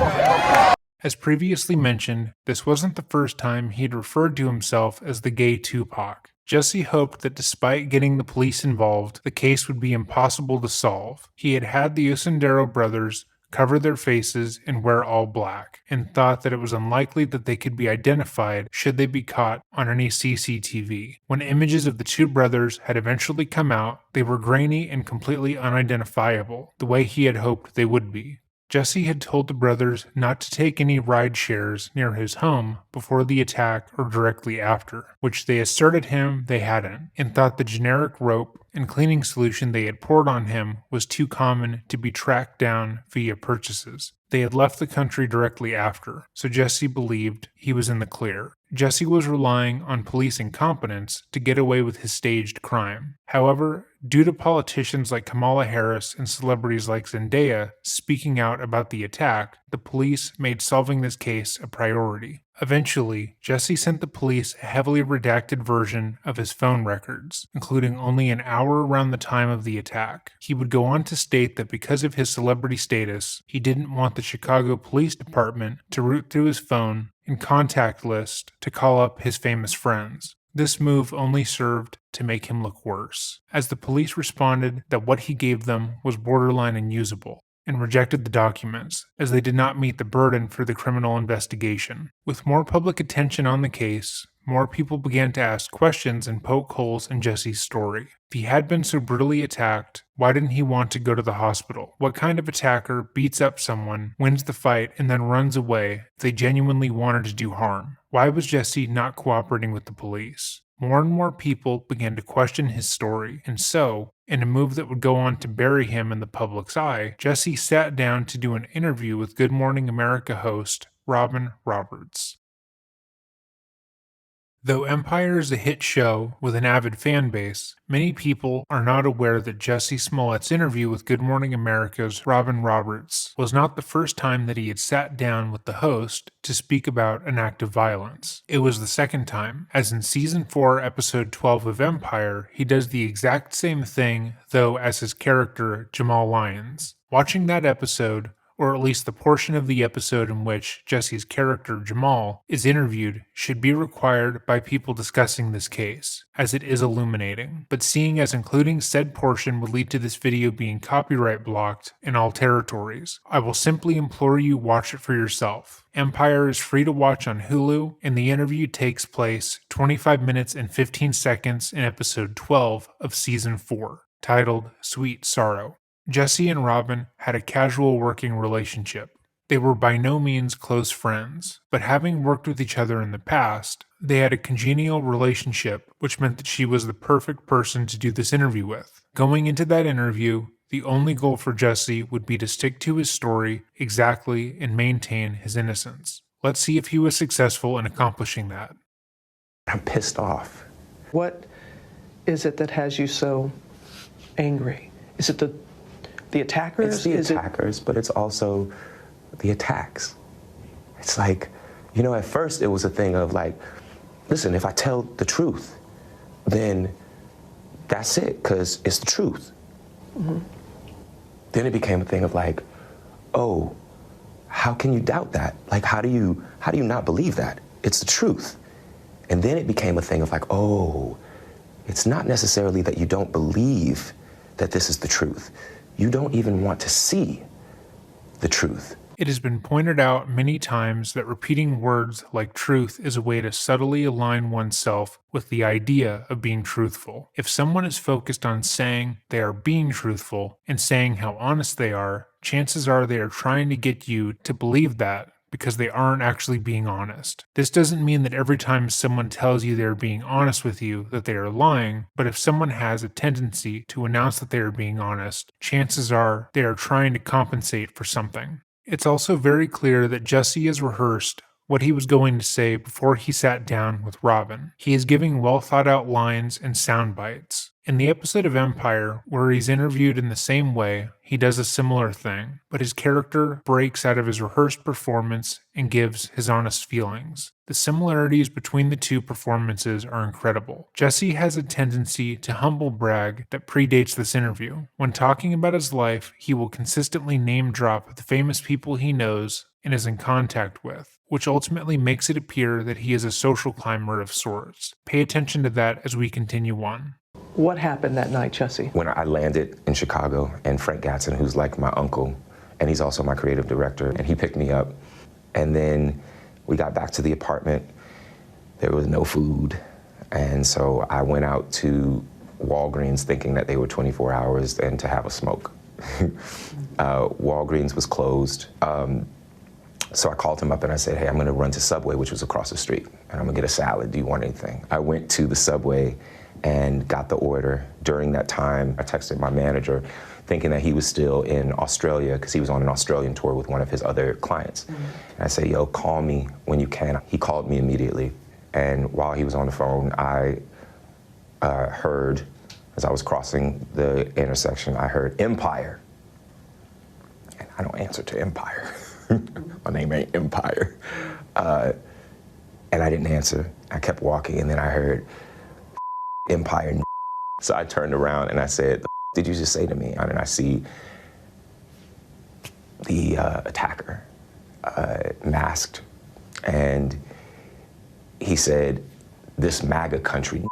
As previously mentioned, this wasn't the first time he'd referred to himself as the gay Tupac. Jussie hoped that despite getting the police involved, the case would be impossible to solve. He had had the Osendero brothers cover their faces and wear all black, and thought that it was unlikely that they could be identified should they be caught on any CCTV. When images of the two brothers had eventually come out, they were grainy and completely unidentifiable, the way he had hoped they would be. Jussie had told the brothers not to take any ride shares near his home before the attack or directly after, which they asserted him they hadn't, and thought the generic rope and cleaning solution they had poured on him was too common to be tracked down via purchases. They had left the country directly after, so Jussie believed he was in the clear. Jussie was relying on police incompetence to get away with his staged crime. However, due to politicians like Kamala Harris and celebrities like Zendaya speaking out about the attack, the police made solving this case a priority. Eventually, Jussie sent the police a heavily redacted version of his phone records, including only an hour around the time of the attack. He would go on to state that because of his celebrity status, he didn't want the Chicago Police Department to root through his phone and contact list to call up his famous friends. This move only served to make him look worse, as the police responded that what he gave them was borderline unusable, and rejected the documents, as they did not meet the burden for the criminal investigation. With more public attention on the case, more people began to ask questions and poke holes in Jussie's story. If he had been so brutally attacked, why didn't he want to go to the hospital? What kind of attacker beats up someone, wins the fight, and then runs away if they genuinely wanted to do harm? Why was Jussie not cooperating with the police? More and more people began to question his story, and so, in a move that would go on to bury him in the public's eye, Jussie sat down to do an interview with Good Morning America host Robin Roberts. Though Empire is a hit show with an avid fan base, many people are not aware that Jussie Smollett's interview with Good Morning America's Robin Roberts was not the first time that he had sat down with the host to speak about an act of violence. It was the second time, as in Season 4, Episode 12 of Empire, he does the exact same thing, though as his character, Jamal Lyons. Watching that episode, or at least the portion of the episode in which Jussie's character, Jamal, is interviewed, should be required by people discussing this case, as it is illuminating. But seeing as including said portion would lead to this video being copyright blocked in all territories, I will simply implore you watch it for yourself. Empire is free to watch on Hulu, and the interview takes place 25 minutes and 15 seconds in episode 12 of Season 4, titled Sweet Sorrow. Jussie and Robin had a casual working relationship. They were by no means close friends, but having worked with each other in the past, they had a congenial relationship, which meant that she was the perfect person to do this interview with. Going into that interview, the only goal for Jussie would be to stick to his story exactly and maintain his innocence. Let's see if he was successful in accomplishing that. I'm pissed off. What is it that has you so angry? Is it the attackers? It's the attackers, but it's also the attacks. It's like, you know, at first it was a thing of like, listen, if I tell the truth, then that's it, because it's the truth. Mm-hmm. Then it became a thing of like, oh, how can you doubt that? Like, how do you not believe that? It's the truth. And then it became a thing of like, oh, it's not necessarily that you don't believe that this is the truth. You don't even want to see the truth. It has been pointed out many times that repeating words like truth is a way to subtly align oneself with the idea of being truthful. If someone is focused on saying they are being truthful and saying how honest they are, chances are they are trying to get you to believe that because they aren't actually being honest. This doesn't mean that every time someone tells you they're being honest with you that they are lying, but if someone has a tendency to announce that they are being honest, chances are they are trying to compensate for something. It's also very clear that Jussie has rehearsed what he was going to say before he sat down with Robin. He is giving well thought out lines and sound bites. In the episode of Empire, where he's interviewed in the same way, he does a similar thing, but his character breaks out of his rehearsed performance and gives his honest feelings. The similarities between the two performances are incredible. Jussie has a tendency to humble brag that predates this interview. When talking about his life, he will consistently name drop the famous people he knows and is in contact with, which ultimately makes it appear that he is a social climber of sorts. Pay attention to that as we continue on. What happened that night, Jussie? When I landed in Chicago, and Frank Gatson, who's like my uncle, and he's also my creative director, and he picked me up. And then we got back to the apartment. There was no food. And so I went out to Walgreens thinking that they were 24 hours and to have a smoke. Walgreens was closed. So I called him up and I said, hey, I'm gonna run to Subway, which was across the street, and I'm gonna get a salad. Do you want anything? I went to the Subway and got the order. During that time, I texted my manager thinking that he was still in Australia because he was on an Australian tour with one of his other clients. Mm-hmm. And I said, yo, call me when you can. He called me immediately. And while he was on the phone, I heard As I was crossing the intersection, I heard Empire. And I don't answer to Empire. My name ain't Empire. And I didn't answer. I kept walking, and then I heard Empire. So I turned around and I said, did you just say to me? And I see the attacker, masked, and he said, this MAGA country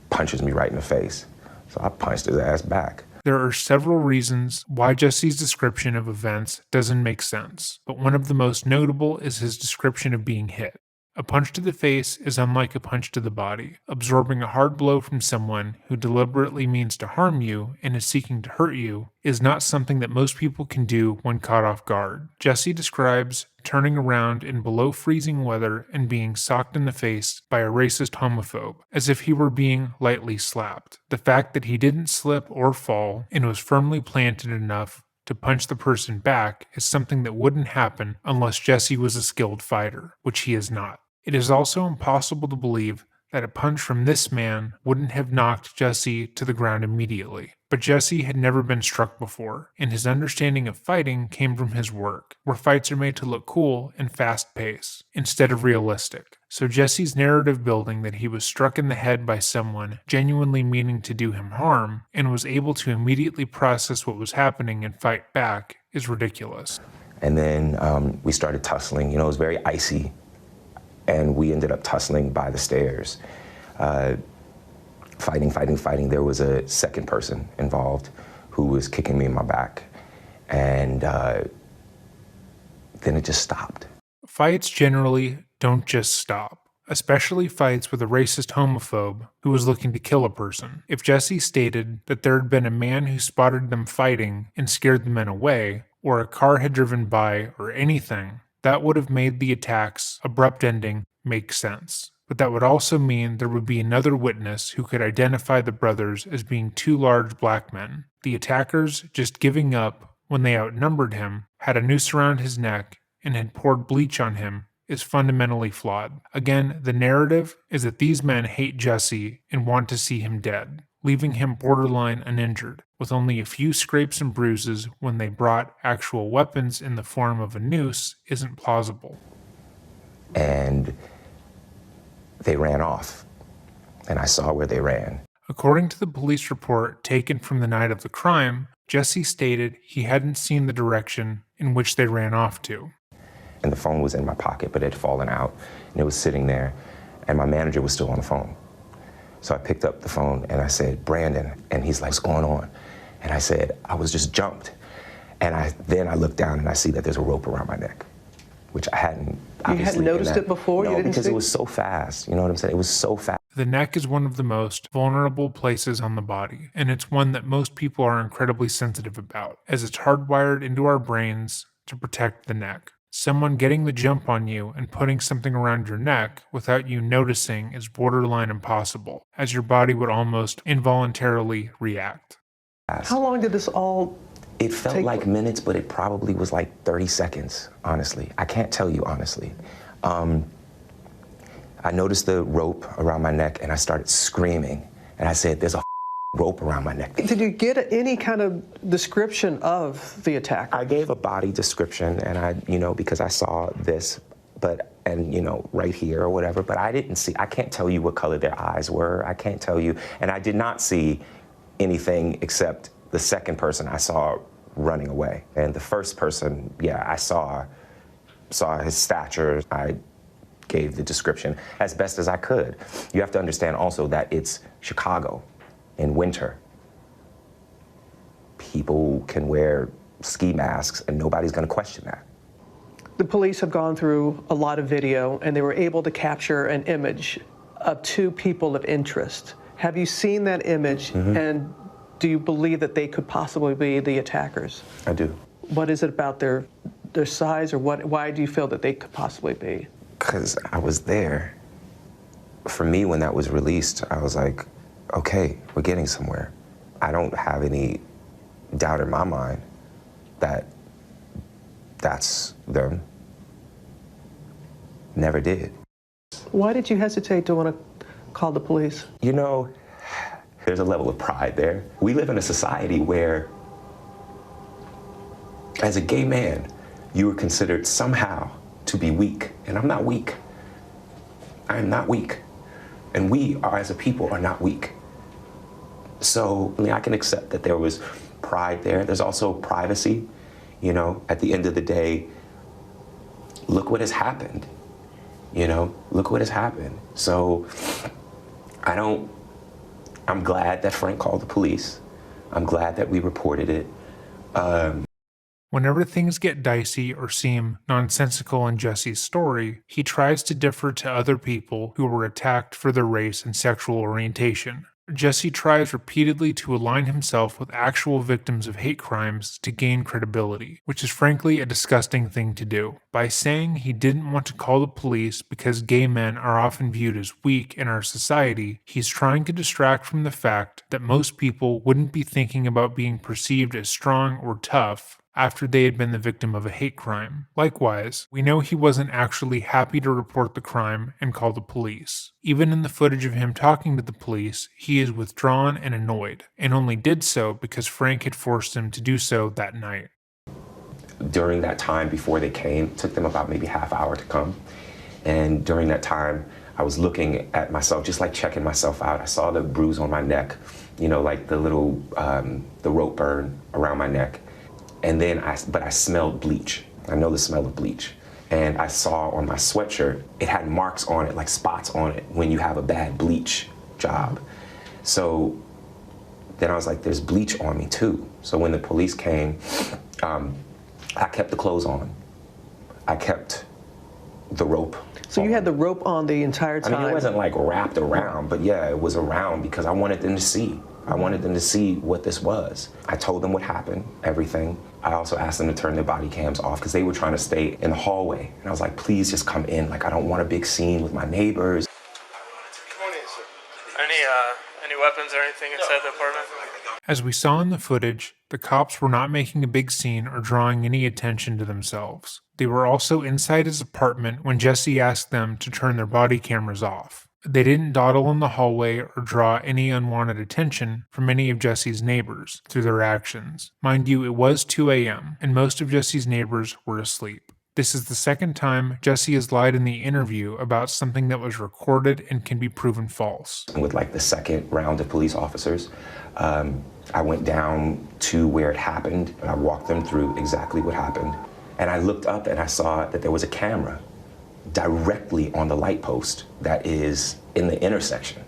punches me right in the face. So I punched his ass back. There are several reasons why Jussie's description of events doesn't make sense, but one of the most notable is his description of being hit. A punch to the face is unlike a punch to the body. Absorbing a hard blow from someone who deliberately means to harm you and is seeking to hurt you is not something that most people can do when caught off guard. Jussie describes turning around in below freezing weather and being socked in the face by a racist homophobe, as if he were being lightly slapped. The fact that he didn't slip or fall and was firmly planted enough to punch the person back is something that wouldn't happen unless Jussie was a skilled fighter, which he is not. It is also impossible to believe that a punch from this man wouldn't have knocked Jussie to the ground immediately. But Jussie had never been struck before, and his understanding of fighting came from his work, where fights are made to look cool and fast-paced, instead of realistic. So Jussie's narrative building that he was struck in the head by someone genuinely meaning to do him harm, and was able to immediately process what was happening and fight back, is ridiculous. And then we started tussling. You know, it was very icy, and we ended up tussling by the stairs. Fighting. There was a second person involved who was kicking me in my back. And then it just stopped. Fights generally don't just stop, especially fights with a racist homophobe who was looking to kill a person. If Jussie stated that there had been a man who spotted them fighting and scared the men away, or a car had driven by, or anything, that would have made the attack's abrupt ending make sense. But that would also mean there would be another witness who could identify the brothers as being two large black men. The attackers just giving up when they outnumbered him, had a noose around his neck, and had poured bleach on him is fundamentally flawed. Again, the narrative is that these men hate Jussie and want to see him dead, leaving him borderline uninjured, with only a few scrapes and bruises when they brought actual weapons in the form of a noose isn't plausible. And they ran off, and I saw where they ran. According to the police report taken from the night of the crime, Jussie stated he hadn't seen the direction in which they ran off to. And the phone was in my pocket, but it had fallen out, and it was sitting there, and my manager was still on the phone. So I picked up the phone, and I said, Brandon, and he's like, what's going on? And I said, I was just jumped. And then I looked down, and I see that there's a rope around my neck, which I hadn't You hadn't noticed it before? No, You didn't because see? It was so fast. You know what I'm saying? It was so fast. The neck is one of the most vulnerable places on the body, and it's one that most people are incredibly sensitive about, as it's hardwired into our brains to protect the neck. Someone getting the jump on you and putting something around your neck without you noticing is borderline impossible, as your body would almost involuntarily react. How long did this all It felt like minutes, but it probably was like 30 seconds, honestly. I can't tell you honestly. I noticed the rope around my neck, and I started screaming. And I said, there's a rope around my neck. Did you get any kind of description of the attack? I gave a body description, and because I saw this, right here or whatever, but I didn't see, I can't tell you what color their eyes were. I can't tell you, and I did not see anything except the second person I saw running away. And the first person, I saw his stature. I gave the description as best as I could. You have to understand also that it's Chicago in winter. People can wear ski masks and nobody's gonna question that. The police have gone through a lot of video, and they were able to capture an image of two people of interest. Have you seen that image, and do you believe that they could possibly be the attackers? I do. What is it about their size, or why do you feel that they could possibly be? Because I was there. For me, when that was released, I was like, okay, we're getting somewhere. I don't have any doubt in my mind that that's them. Never did. Why did you hesitate to want to call the police? You know, there's a level of pride there. We live in a society where, as a gay man, you are considered somehow to be weak. And I'm not weak. I am not weak. And we are, as a people, are not weak. So I can accept that there was pride there. There's also privacy. You know, at the end of the day, look what has happened. You know, look what has happened. So I'm glad that Frank called the police. I'm glad that we reported it. Whenever things get dicey or seem nonsensical in Jussie's story, he tries to differ to other people who were attacked for their race and sexual orientation. Jussie tries repeatedly to align himself with actual victims of hate crimes to gain credibility, which is frankly a disgusting thing to do. By saying he didn't want to call the police because gay men are often viewed as weak in our society, he's trying to distract from the fact that most people wouldn't be thinking about being perceived as strong or tough after they had been the victim of a hate crime. Likewise, we know he wasn't actually happy to report the crime and call the police. Even in the footage of him talking to the police, he is withdrawn and annoyed, and only did so because Frank had forced him to do so that night. During that time before they came, it took them about maybe half hour to come. And during that time, I was looking at myself, just like checking myself out. I saw the bruise on my neck, you know, like the little, the rope burn around my neck. And then I smelled bleach. I know the smell of bleach. And I saw on my sweatshirt, it had marks on it, like spots on it, when you have a bad bleach job. So then I was like, there's bleach on me too. So when the police came, I kept the clothes on. I kept the rope. So you had the rope on the entire time? I mean, it wasn't like wrapped around, but yeah, it was around because I wanted them to see. I wanted them to see what this was. I told them what happened, everything. I also asked them to turn their body cams off because they were trying to stay in the hallway. And I was like, please just come in. Like, I don't want a big scene with my neighbors. Any weapons or anything inside the apartment? As we saw in the footage, the cops were not making a big scene or drawing any attention to themselves. They were also inside his apartment when Jussie asked them to turn their body cameras off. They didn't dawdle in the hallway or draw any unwanted attention from any of Jussie's neighbors through their actions. Mind you, it was 2 a.m., and most of Jussie's neighbors were asleep. This is the second time Jussie has lied in the interview about something that was recorded and can be proven false. With like the second round of police officers, I went down to where it happened, and I walked them through exactly what happened. And I looked up and I saw that there was a camera directly on the light post that is in the intersection.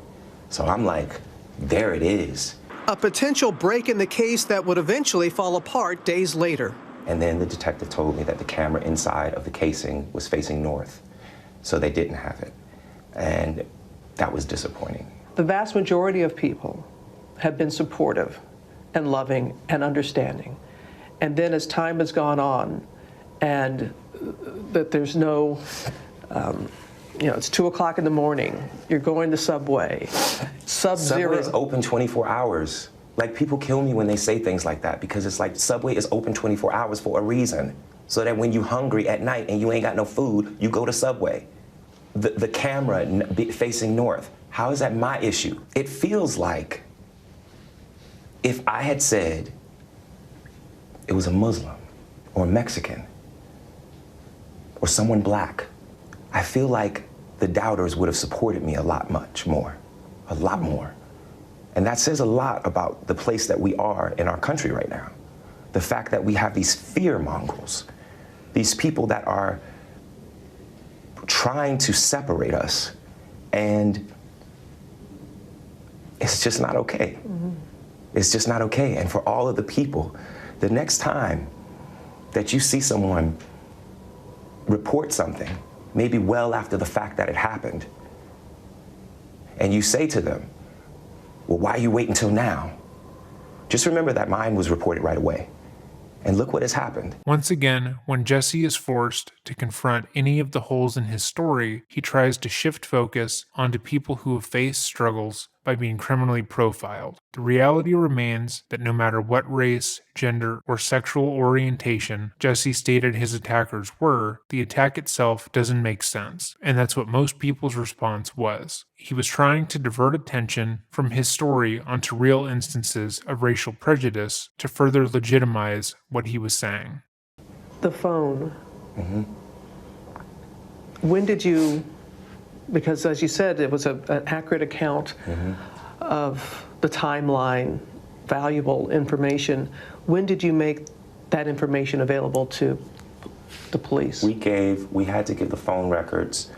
So I'm like, there it is. A potential break in the case that would eventually fall apart days later. And then the detective told me that the camera inside of the casing was facing north, so they didn't have it. And that was disappointing. The vast majority of people have been supportive and loving and understanding. And then as time has gone on, and that there's no, it's 2 o'clock in the morning, you're going to Subway, Sub-Zero. Subway is open 24 hours. Like, people kill me when they say things like that because it's like Subway is open 24 hours for a reason. So that when you're hungry at night and you ain't got no food, you go to Subway. The camera facing north, how is that my issue? It feels like if I had said it was a Muslim or a Mexican or someone black, I feel like the doubters would have supported me a lot more. And that says a lot about the place that we are in our country right now. The fact that we have these fear mongrels, these people that are trying to separate us, and it's just not okay. Mm-hmm. It's just not okay. And for all of the people, the next time that you see someone report something, maybe well after the fact that it happened, and you say to them, well, why you wait until now? Just remember that mine was reported right away. And look what has happened. Once again, when Jussie is forced to confront any of the holes in his story, he tries to shift focus onto people who have faced struggles by being criminally profiled. The reality remains that no matter what race, gender, or sexual orientation Jussie stated his attackers were, the attack itself doesn't make sense, and that's what most people's response was. He was trying to divert attention from his story onto real instances of racial prejudice to further legitimize what he was saying. The phone. When did you, because as you said, it was an accurate account of the timeline, valuable information. When did you make that information available to the police? We had to give the phone records,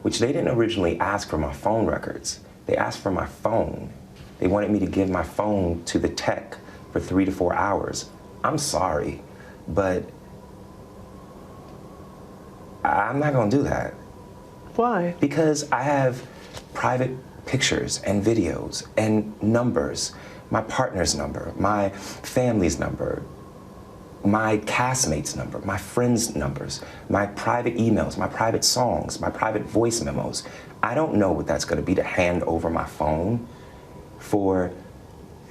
which they didn't originally ask for my phone records. They asked for my phone. They wanted me to give my phone to the tech for 3 to 4 hours. I'm sorry, but I'm not gonna do that. Why? Because I have private pictures and videos and numbers, my partner's number, my family's number, my castmates' number, my friends' numbers, my private emails, my private songs, my private voice memos. I don't know what that's gonna be to hand over my phone for,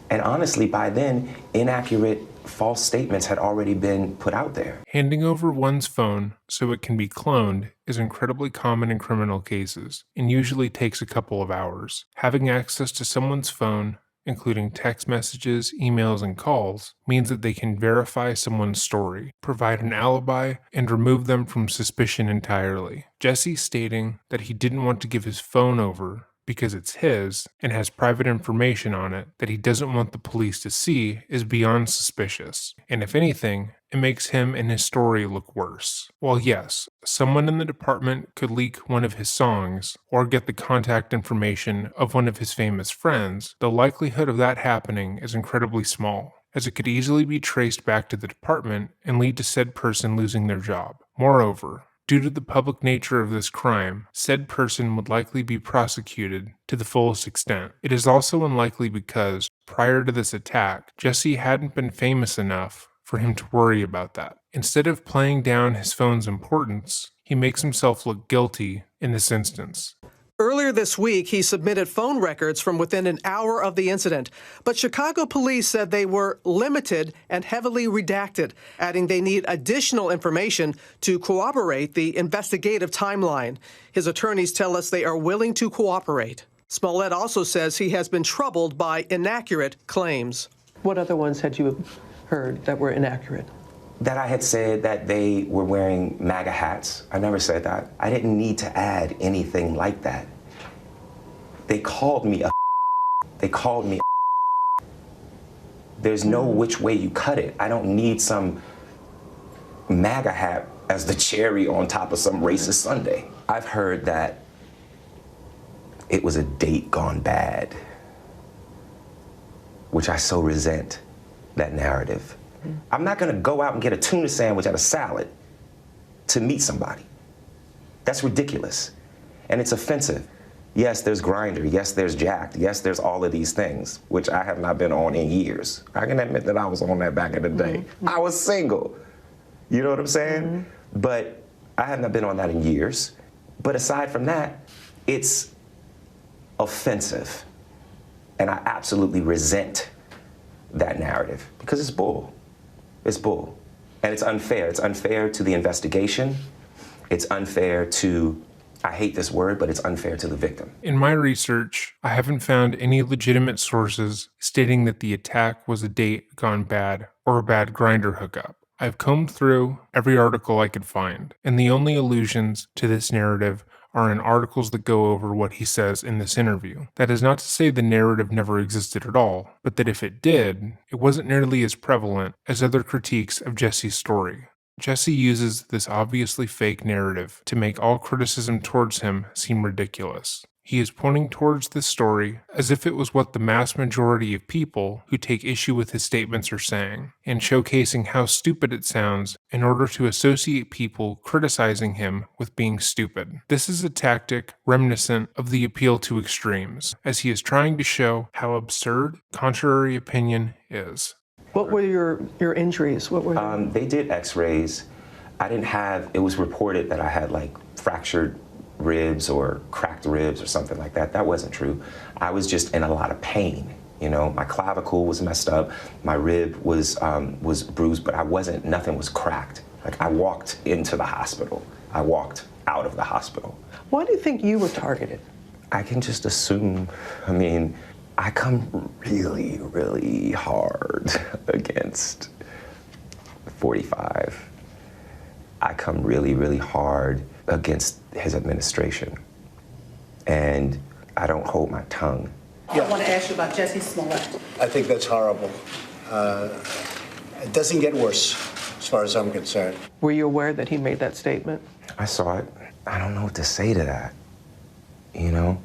and honestly, by then, inaccurate, false statements had already been put out there. Handing over one's phone so it can be cloned is incredibly common in criminal cases and usually takes a couple of hours. Having access to someone's phone, including text messages, emails, and calls, means that they can verify someone's story, provide an alibi, and remove them from suspicion entirely. Jussie stating that he didn't want to give his phone over because it's his and has private information on it that he doesn't want the police to see is beyond suspicious. And if anything, it makes him and his story look worse. While yes, someone in the department could leak one of his songs or get the contact information of one of his famous friends, the likelihood of that happening is incredibly small, as it could easily be traced back to the department and lead to said person losing their job. Moreover, due to the public nature of this crime, said person would likely be prosecuted to the fullest extent. It is also unlikely because, prior to this attack, Jussie hadn't been famous enough for him to worry about that. Instead of playing down his phone's importance, he makes himself look guilty in this instance. Earlier this week, he submitted phone records from within an hour of the incident, but Chicago police said they were limited and heavily redacted, adding they need additional information to corroborate the investigative timeline. His attorneys tell us they are willing to cooperate. Smollet also says he has been troubled by inaccurate claims. What other ones had you heard that were inaccurate? That I had said that they were wearing MAGA hats. I never said that. I didn't need to add anything like that. They called me a They called me a There's no which way you cut it. I don't need some MAGA hat as the cherry on top of some racist sundae. I've heard that it was a date gone bad, which I so resent that narrative. I'm not gonna go out and get a tuna sandwich at a salad to meet somebody. That's ridiculous, and it's offensive. Yes, there's Grindr, yes, there's Jacked, yes, there's all of these things, which I have not been on in years. I can admit that I was on that back in the day. I was single, you know what I'm saying? But I have not been on that in years. But aside from that, it's offensive, and I absolutely resent that narrative because it's bull. It's bull. And it's unfair. It's unfair to the investigation. It's unfair to, I hate this word, but it's unfair to the victim. In my research, I haven't found any legitimate sources stating that the attack was a date gone bad or a bad Grindr hookup. I've combed through every article I could find, and the only allusions to this narrative are in articles that go over what he says in this interview. That is not to say the narrative never existed at all, but that if it did, it wasn't nearly as prevalent as other critiques of Jussie's story. Jussie uses this obviously fake narrative to make all criticism towards him seem ridiculous. He is pointing towards this story as if it was what the mass majority of people who take issue with his statements are saying, and showcasing how stupid it sounds in order to associate people criticizing him with being stupid. This is a tactic reminiscent of the appeal to extremes, as he is trying to show how absurd contrary opinion is. What were your injuries? What were they did x-rays. I didn't have, it was reported that I had like fractured ribs or cracked ribs or something like that. That wasn't true. I was just in a lot of pain. You know, my clavicle was messed up, my rib was bruised, but nothing was cracked. Like, I walked into the hospital. I walked out of the hospital. Why do you think you were targeted? I can just assume, I mean, I come really, really hard against 45. I come really, really hard against his administration. And I don't hold my tongue. I want to ask you about Jussie Smollett. I think that's horrible. It doesn't get worse, as far as I'm concerned. Were you aware that he made that statement? I saw it. I don't know what to say to that, you know?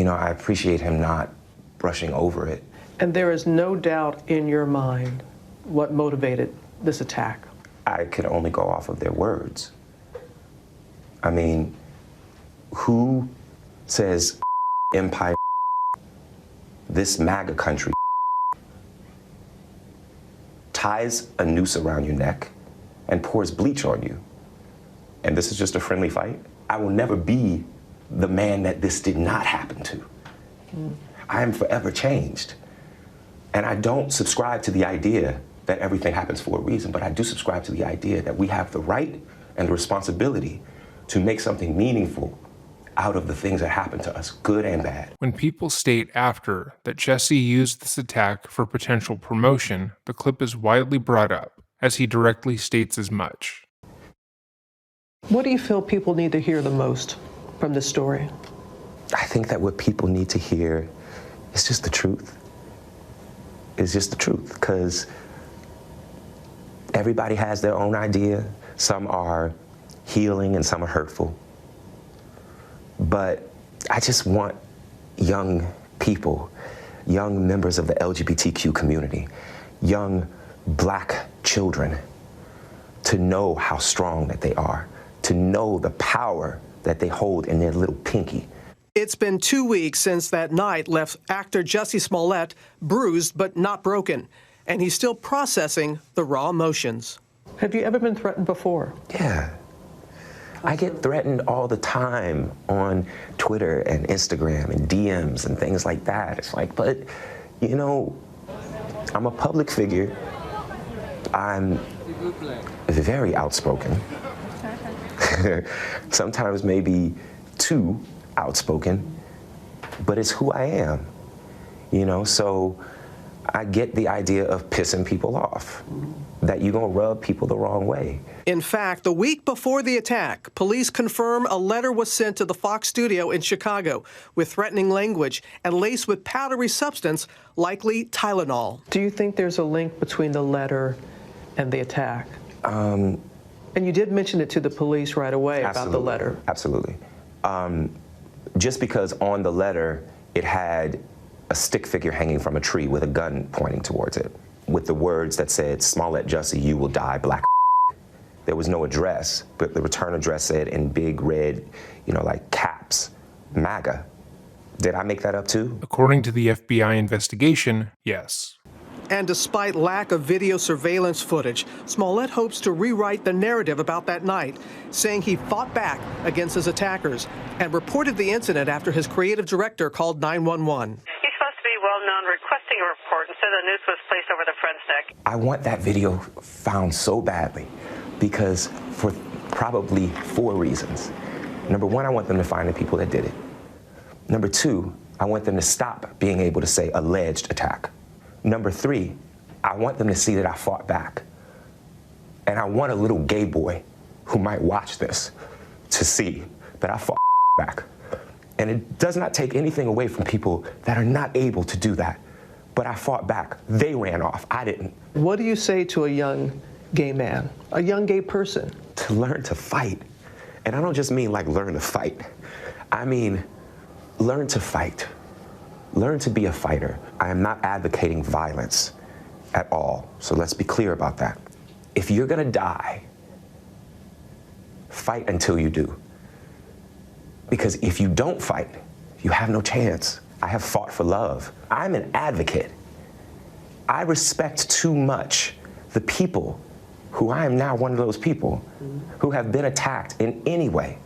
I appreciate him not brushing over it. And there is no doubt in your mind what motivated this attack? I could only go off of their words. I mean, who says empire, this MAGA country, ties a noose around your neck and pours bleach on you? And this is just a friendly fight? I will never be the man that this did not happen to. I am forever changed. And I don't subscribe to the idea that everything happens for a reason, but I do subscribe to the idea that we have the right and the responsibility to make something meaningful out of the things that happen to us, good and bad. When people state after that Jussie used this attack for potential promotion, the clip is widely brought up, as he directly states as much. What do you feel people need to hear the most from this story? I think that what people need to hear is just the truth. It's just the truth, because everybody has their own idea. Some are healing and some are hurtful. But I just want young people, young members of the LGBTQ community, young Black children to know how strong that they are, to know the power that they hold in their little pinky. It's been 2 weeks since that night left actor Jussie Smollett bruised but not broken, and he's still processing the raw emotions. Have you ever been threatened before? Yeah. I get threatened all the time on Twitter and Instagram and DMs and things like that. It's like, but, you know, I'm a public figure. I'm very outspoken. Sometimes maybe too outspoken, but it's who I am, you know? So I get the idea of pissing people off, that you're gonna rub people the wrong way. In fact, the week before the attack, police confirm a letter was sent to the Fox studio in Chicago with threatening language and laced with powdery substance, likely Tylenol. Do you think there's a link between the letter and the attack? And you did mention it to the police right away about the letter. Absolutely. Just because on the letter it had a stick figure hanging from a tree with a gun pointing towards it, with the words that said, "Smollet Jussie, you will die, Black." There was no address, but the return address said in big red, like caps, MAGA. Did I make that up too? According to the FBI investigation, yes. And despite lack of video surveillance footage, Smollet hopes to rewrite the narrative about that night, saying he fought back against his attackers and reported the incident after his creative director called 911. He's supposed to be well-known requesting a report, and so the noose was placed over the friend's neck. I want that video found so badly because for probably 4 reasons. Number 1, I want them to find the people that did it. Number 2, I want them to stop being able to say alleged attack. Number 3, I want them to see that I fought back. And I want a little gay boy who might watch this to see that I fought back. And it does not take anything away from people that are not able to do that. But I fought back. They ran off. I didn't. What do you say to a young gay man, a young gay person? To learn to fight. And I don't just mean like learn to fight. I mean, learn to fight. Learn to be a fighter. I am not advocating violence at all, so let's be clear about that. If you're gonna die, fight until you do. Because if you don't fight, you have no chance. I have fought for love. I'm an advocate. I respect too much the people who I am now one of those people who have been attacked in any way.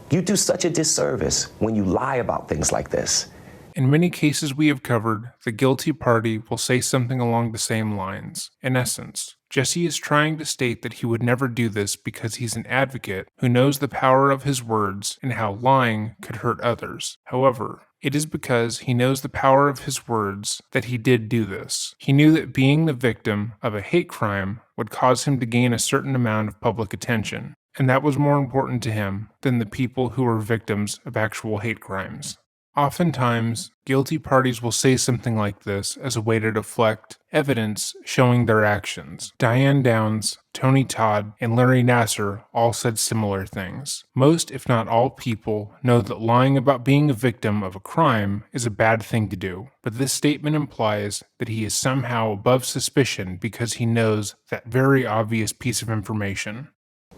You do such a disservice when you lie about things like this. In many cases we have covered, the guilty party will say something along the same lines. In essence, Jussie is trying to state that he would never do this because he's an advocate who knows the power of his words and how lying could hurt others. However, it is because he knows the power of his words that he did do this. He knew that being the victim of a hate crime would cause him to gain a certain amount of public attention, and that was more important to him than the people who were victims of actual hate crimes. Oftentimes, guilty parties will say something like this as a way to deflect evidence showing their actions. Diane Downs, Tony Todd, and Larry Nassar all said similar things. Most, if not all, people know that lying about being a victim of a crime is a bad thing to do, but this statement implies that he is somehow above suspicion because he knows that very obvious piece of information.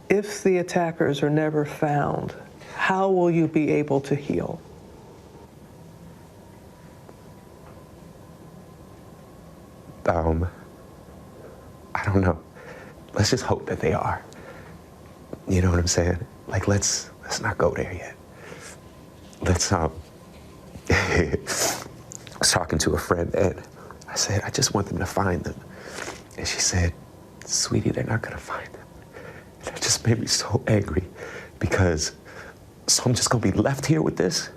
If the attackers are never found, how will you be able to heal? I don't know. Let's just hope that they are. You know what I'm saying? Like, let's not go there yet. I was talking to a friend, and I said, I just want them to find them. And she said, sweetie, they're not gonna find them. And that just made me so angry because, so I'm just gonna be left here with this?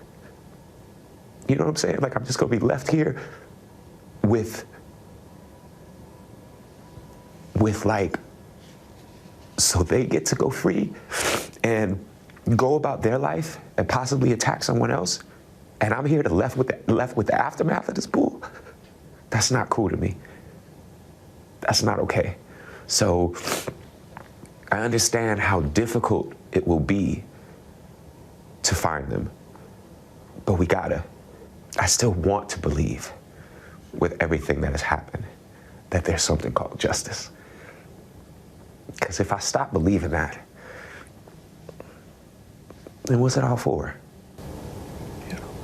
You know what I'm saying? Like, I'm just gonna be left here with like, so they get to go free and go about their life and possibly attack someone else, and I'm here to left with the aftermath of this bull. That's not cool to me. That's not okay. So I understand how difficult it will be to find them, but we gotta. I still want to believe, with everything that has happened, that there's something called justice. Because if I stop believing that, then what's it all for?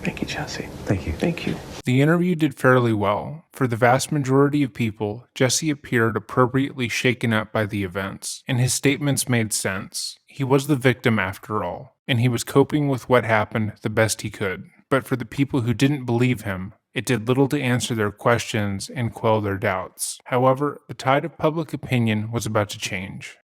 Thank you, Jussie. Thank you. Thank you. The interview did fairly well. For the vast majority of people, Jussie appeared appropriately shaken up by the events, and his statements made sense. He was the victim after all, and he was coping with what happened the best he could. But for the people who didn't believe him, it did little to answer their questions and quell their doubts. However, the tide of public opinion was about to change.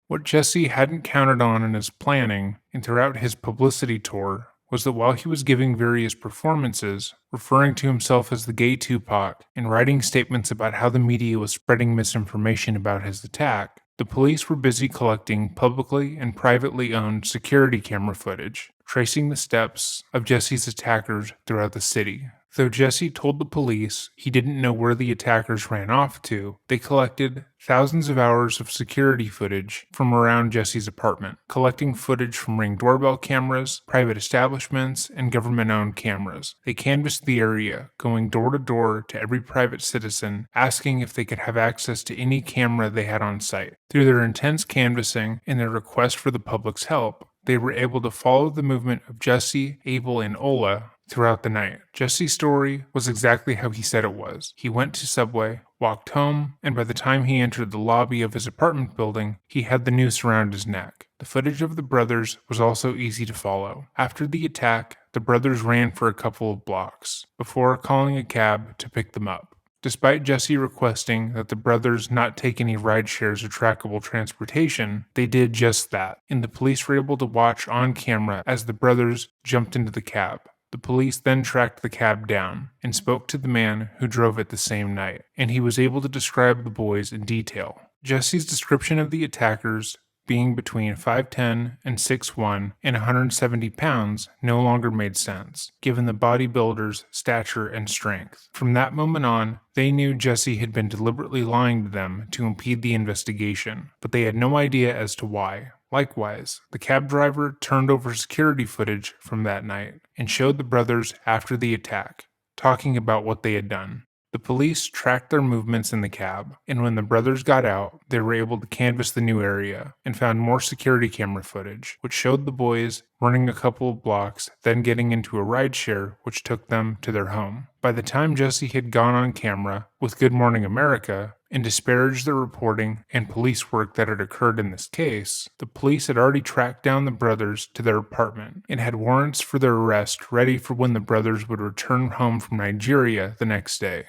What Jussie hadn't counted on in his planning and throughout his publicity tour was that while he was giving various performances, referring to himself as the gay Tupac, and writing statements about how the media was spreading misinformation about his attack, the police were busy collecting publicly and privately owned security camera footage, tracing the steps of Jussie's attackers throughout the city. Though Jussie told the police he didn't know where the attackers ran off to, they collected thousands of hours of security footage from around Jussie's apartment, collecting footage from Ring doorbell cameras, private establishments, and government-owned cameras. They canvassed the area, going door to door to every private citizen, asking if they could have access to any camera they had on site. Through their intense canvassing and their request for the public's help, they were able to follow the movement of Jussie, Abel, and Ola throughout the night. Jussie's story was exactly how he said it was. He went to Subway, walked home, and by the time he entered the lobby of his apartment building, he had the noose around his neck. The footage of the brothers was also easy to follow. After the attack, the brothers ran for a couple of blocks, before calling a cab to pick them up. Despite Jussie requesting that the brothers not take any ride shares or trackable transportation, they did just that, and the police were able to watch on camera as the brothers jumped into the cab. The police then tracked the cab down and spoke to the man who drove it the same night, and he was able to describe the boys in detail. Jussie's description of the attackers being between 5'10" and 6'1" and 170 pounds no longer made sense, given the bodybuilder's stature and strength. From that moment on, they knew Jussie had been deliberately lying to them to impede the investigation, but they had no idea as to why. Likewise, the cab driver turned over security footage from that night and showed the brothers after the attack, talking about what they had done. The police tracked their movements in the cab, and when the brothers got out, they were able to canvass the new area and found more security camera footage, which showed the boys running a couple of blocks, then getting into a rideshare which took them to their home. By the time Jussie had gone on camera with Good Morning America and disparaged the reporting and police work that had occurred in this case, the police had already tracked down the brothers to their apartment and had warrants for their arrest ready for when the brothers would return home from Nigeria the next day.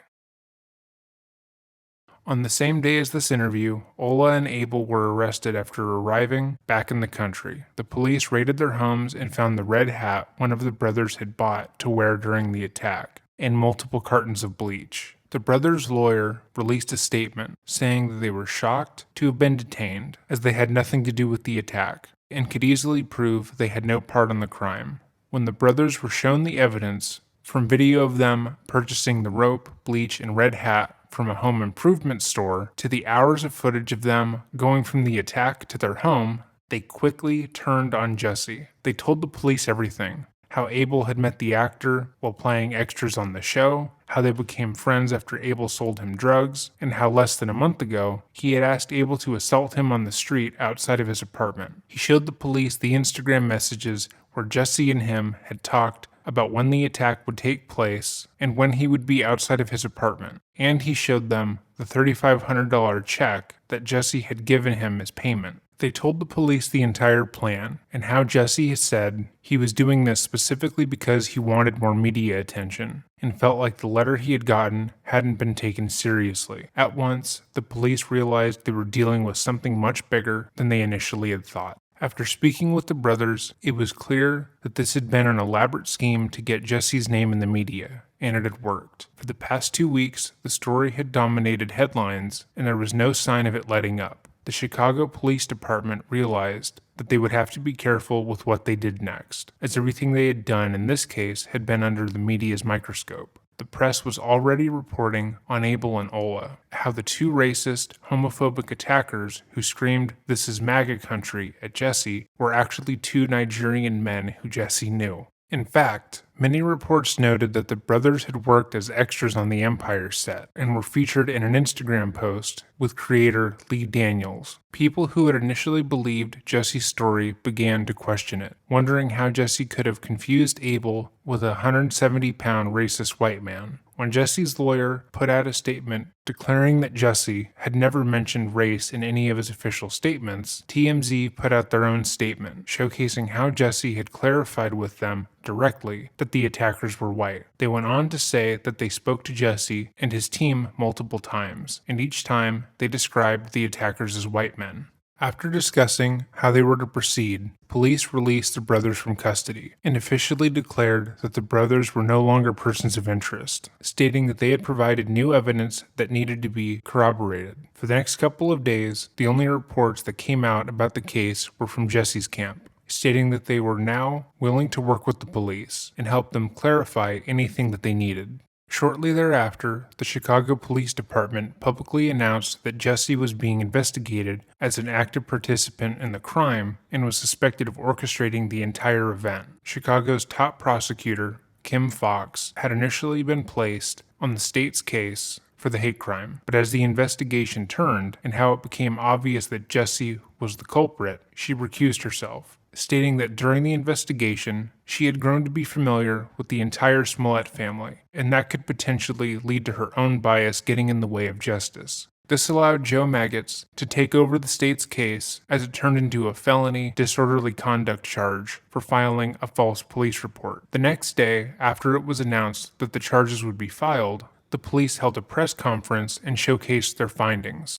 On the same day as this interview, Ola and Abel were arrested after arriving back in the country. The police raided their homes and found the red hat one of the brothers had bought to wear during the attack, and multiple cartons of bleach. The brothers' lawyer released a statement saying that they were shocked to have been detained, as they had nothing to do with the attack, and could easily prove they had no part in the crime. When the brothers were shown the evidence from video of them purchasing the rope, bleach, and red hat from a home improvement store to the hours of footage of them going from the attack to their home, they quickly turned on Jussie. They told the police everything. How Abel had met the actor while playing extras on the show, how they became friends after Abel sold him drugs, and how less than a month ago, he had asked Abel to assault him on the street outside of his apartment. He showed the police the Instagram messages where Jussie and him had talked about when the attack would take place and when he would be outside of his apartment. And he showed them the $3,500 check that Jussie had given him as payment. They told the police the entire plan and how Jussie had said he was doing this specifically because he wanted more media attention and felt like the letter he had gotten hadn't been taken seriously. At once, the police realized they were dealing with something much bigger than they initially had thought. After speaking with the brothers, it was clear that this had been an elaborate scheme to get Jussie's name in the media, and it had worked. For the past 2 weeks, the story had dominated headlines, and there was no sign of it letting up. The Chicago Police Department realized that they would have to be careful with what they did next, as everything they had done in this case had been under the media's microscope. The press was already reporting on Abel and Ola, how the two racist, homophobic attackers who screamed, "This is MAGA country," at Jussie were actually two Nigerian men who Jussie knew. In fact, many reports noted that the brothers had worked as extras on the Empire set and were featured in an Instagram post with creator Lee Daniels. People who had initially believed Jussie's story began to question it, wondering how Jussie could have confused Abel with a 170-pound racist white man. When Jussie's lawyer put out a statement declaring that Jussie had never mentioned race in any of his official statements, TMZ put out their own statement, showcasing how Jussie had clarified with them directly that the attackers were white. They went on to say that they spoke to Jussie and his team multiple times, and each time they described the attackers as white men. After discussing how they were to proceed, police released the brothers from custody and officially declared that the brothers were no longer persons of interest, stating that they had provided new evidence that needed to be corroborated. For the next couple of days, the only reports that came out about the case were from Jussie's camp, stating that they were now willing to work with the police and help them clarify anything that they needed. Shortly thereafter, the Chicago Police Department publicly announced that Jussie was being investigated as an active participant in the crime and was suspected of orchestrating the entire event. Chicago's top prosecutor, Kim Fox, had initially been placed on the state's case for the hate crime, but as the investigation turned and how it became obvious that Jussie was the culprit, she recused herself, stating that during the investigation, she had grown to be familiar with the entire Smollet family, and that could potentially lead to her own bias getting in the way of justice. This allowed Joe Maggots to take over the state's case as it turned into a felony disorderly conduct charge for filing a false police report. The next day, after it was announced that the charges would be filed, the police held a press conference and showcased their findings.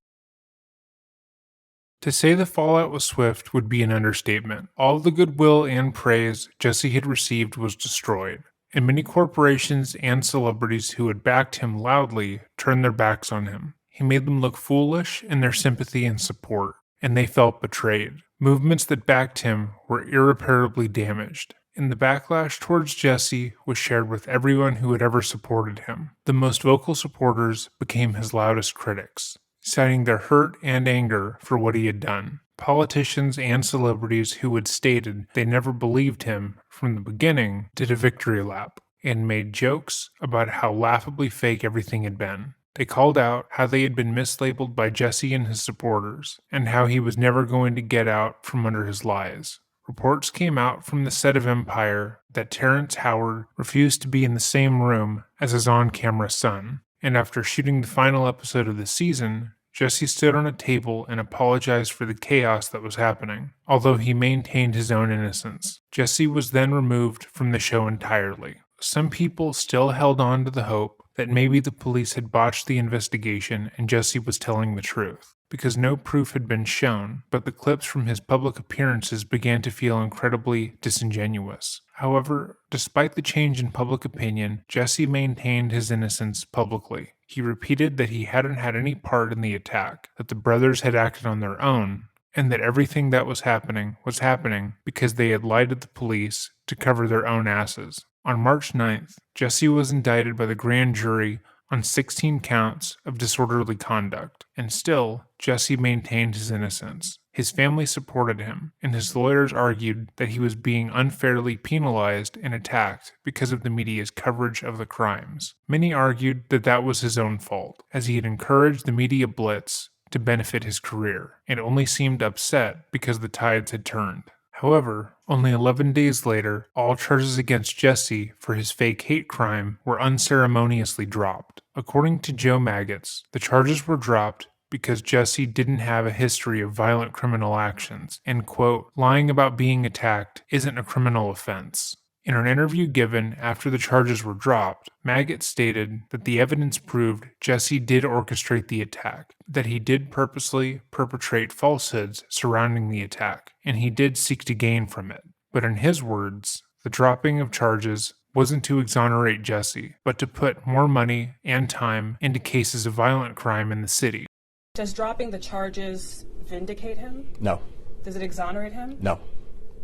To say the fallout was swift would be an understatement. All the goodwill and praise Jussie had received was destroyed, and many corporations and celebrities who had backed him loudly turned their backs on him. He made them look foolish in their sympathy and support, and they felt betrayed. Movements that backed him were irreparably damaged, and the backlash towards Jussie was shared with everyone who had ever supported him. The most vocal supporters became his loudest critics, citing their hurt and anger for what he had done. Politicians and celebrities who had stated they never believed him from the beginning did a victory lap and made jokes about how laughably fake everything had been. They called out how they had been mislabeled by Jussie and his supporters, and how he was never going to get out from under his lies. reports came out from the set of Empire that Terrence Howard refused to be in the same room as his on-camera son, and after shooting the final episode of the season, Jussie stood on a table and apologized for the chaos that was happening, although he maintained his own innocence. Jussie was then removed from the show entirely. Some people still held on to the hope that maybe the police had botched the investigation and Jussie was telling the truth, because no proof had been shown, but the clips from his public appearances began to feel incredibly disingenuous. However, despite the change in public opinion, Jussie maintained his innocence publicly. He repeated that he hadn't had any part in the attack, that the brothers had acted on their own, and that everything that was happening because they had lied to the police to cover their own asses. On March 9th, Jussie was indicted by the grand jury on 16 counts of disorderly conduct, and still, Jussie maintained his innocence. His family supported him, and his lawyers argued that he was being unfairly penalized and attacked because of the media's coverage of the crimes. Many argued that that was his own fault, as he had encouraged the media blitz to benefit his career, and only seemed upset because the tides had turned. However, only 11 days later, all charges against Jussie for his fake hate crime were unceremoniously dropped. According to Joe Maggots, the charges were dropped because Jussie didn't have a history of violent criminal actions, and quote, lying about being attacked isn't a criminal offense. In an interview given after the charges were dropped, Maggots stated that the evidence proved Jussie did orchestrate the attack, that he did purposely perpetrate falsehoods surrounding the attack, and he did seek to gain from it. But in his words, the dropping of charges wasn't to exonerate Jussie, but to put more money and time into cases of violent crime in the city. Does dropping the charges vindicate him? No. Does it exonerate him? No.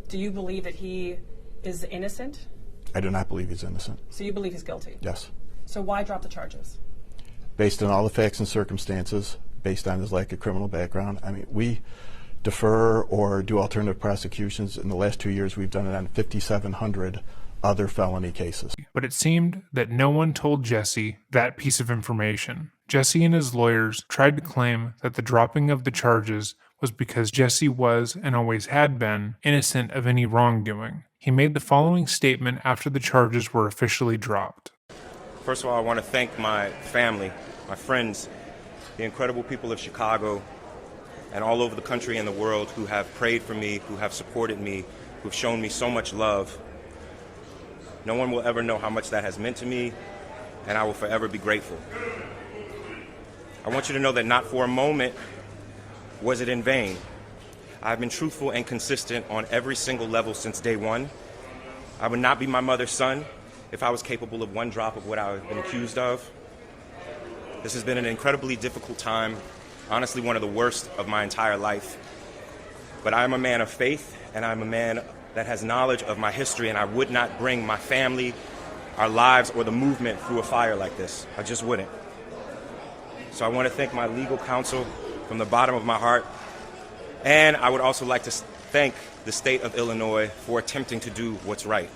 Do you believe that he is innocent? I do not believe he's innocent. So you believe he's guilty? Yes. So why drop the charges? Based on all the facts and circumstances, based on his lack of criminal background. I mean, we defer or do alternative prosecutions. In the last 2 years, we've done it on 5,700 other felony cases. But it seemed that no one told Jussie that piece of information. Jussie and his lawyers tried to claim that the dropping of the charges was because Jussie was, and always had been, innocent of any wrongdoing. He made the following statement after the charges were officially dropped. First of all, I want to thank my family, my friends, the incredible people of Chicago and all over the country and the world who have prayed for me, who have supported me, who've shown me so much love. No one will ever know how much that has meant to me, and I will forever be grateful. I want you to know that not for a moment was it in vain. I've been truthful and consistent on every single level since day one. I would not be my mother's son if I was capable of one drop of what I've been accused of. This has been an incredibly difficult time, honestly one of the worst of my entire life. But I'm a man of faith, and I'm a man that has knowledge of my history, and I would not bring my family, our lives, or the movement through a fire like this. I just wouldn't. So I want to thank my legal counsel from the bottom of my heart. And I would also like to thank the state of Illinois for attempting to do what's right.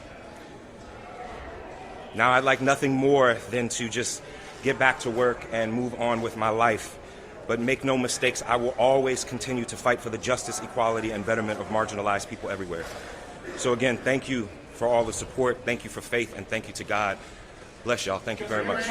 Now I'd like nothing more than to just get back to work and move on with my life. But make no mistakes, I will always continue to fight for the justice, equality, and betterment of marginalized people everywhere. So again, thank you for all the support, thank you for faith, and thank you to God. Bless y'all, thank you very much.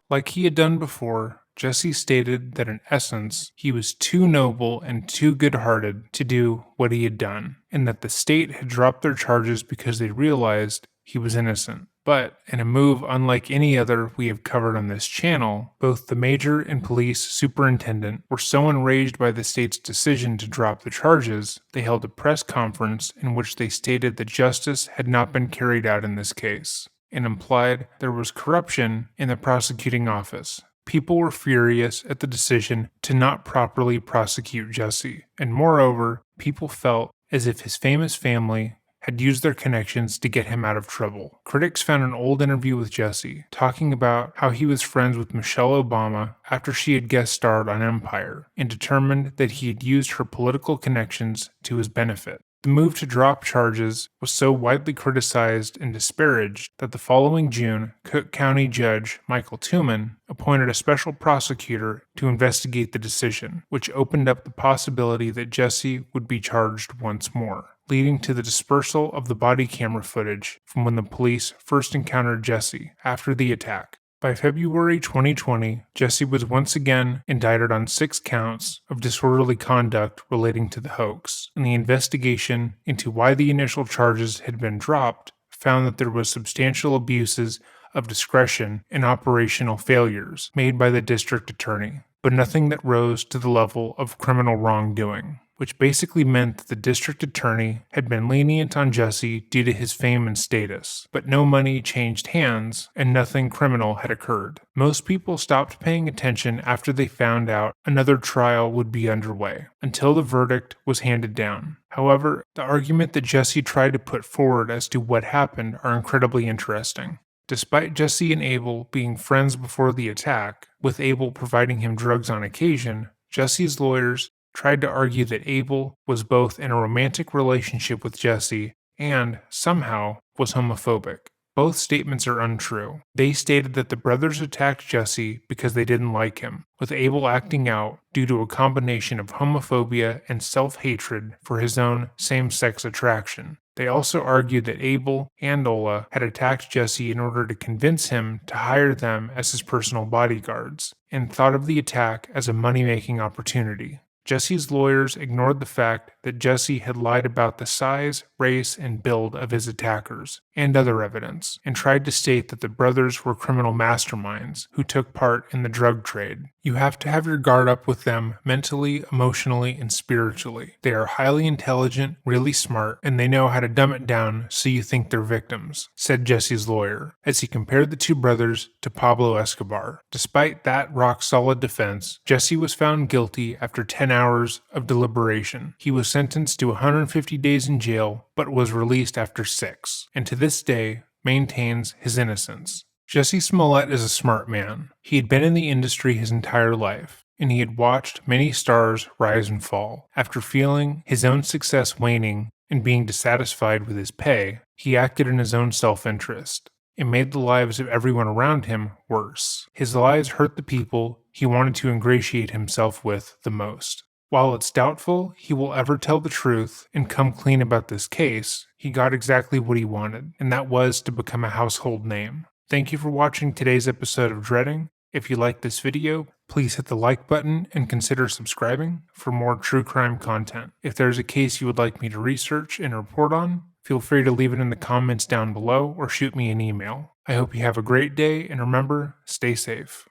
Like he had done before, Jussie stated that in essence, he was too noble and too good-hearted to do what he had done, and that the state had dropped their charges because they realized he was innocent. But in a move unlike any other we have covered on this channel, both the major and police superintendent were so enraged by the state's decision to drop the charges, they held a press conference in which they stated that justice had not been carried out in this case, and implied there was corruption in the prosecuting office. People were furious at the decision to not properly prosecute Jussie, and moreover, people felt as if his famous family had used their connections to get him out of trouble. Critics found an old interview with Jussie talking about how he was friends with Michelle Obama after she had guest starred on Empire, and determined that he had used her political connections to his benefit. The move to drop charges was so widely criticized and disparaged that the following June, Cook County Judge Michael Tooman appointed a special prosecutor to investigate the decision, which opened up the possibility that Jussie would be charged once more, leading to the dispersal of the body camera footage from when the police first encountered Jussie after the attack. By February 2020, Jussie was once again indicted on 6 counts of disorderly conduct relating to the hoax, and the investigation into why the initial charges had been dropped found that there was substantial abuses of discretion and operational failures made by the district attorney, but nothing that rose to the level of criminal wrongdoing, which basically meant that the district attorney had been lenient on Jussie due to his fame and status, but no money changed hands and nothing criminal had occurred. Most people stopped paying attention after they found out another trial would be underway, until the verdict was handed down. However, the argument that Jussie tried to put forward as to what happened are incredibly interesting. Despite Jussie and Abel being friends before the attack, with Abel providing him drugs on occasion, Jussie's lawyers tried to argue that Abel was both in a romantic relationship with Jussie and, somehow, was homophobic. Both statements are untrue. They stated that the brothers attacked Jussie because they didn't like him, with Abel acting out due to a combination of homophobia and self-hatred for his own same-sex attraction. They also argued that Abel and Ola had attacked Jussie in order to convince him to hire them as his personal bodyguards, and thought of the attack as a money-making opportunity. Jussie's lawyers ignored the fact that Jussie had lied about the size, race, and build of his attackers, and other evidence, and tried to state that the brothers were criminal masterminds who took part in the drug trade. You have to have your guard up with them mentally, emotionally, and spiritually. They are highly intelligent, really smart, and they know how to dumb it down so you think they're victims, said Jussie's lawyer, as he compared the two brothers to Pablo Escobar. Despite that rock-solid defense, Jussie was found guilty after 10 hours of deliberation. He was sentenced to 150 days in jail, but was released after 6, and to this day maintains his innocence. Jussie Smollett is a smart man. He had been in the industry his entire life, and he had watched many stars rise and fall. After feeling his own success waning and being dissatisfied with his pay, he acted in his own self-interest. It made the lives of everyone around him worse. His lies hurt the people he wanted to ingratiate himself with the most. While it's doubtful he will ever tell the truth and come clean about this case, he got exactly what he wanted, and that was to become a household name. Thank you for watching today's episode of Dreading. If you liked this video, please hit the like button and consider subscribing for more true crime content. If there's a case you would like me to research and report on, feel free to leave it in the comments down below or shoot me an email. I hope you have a great day, and remember, stay safe.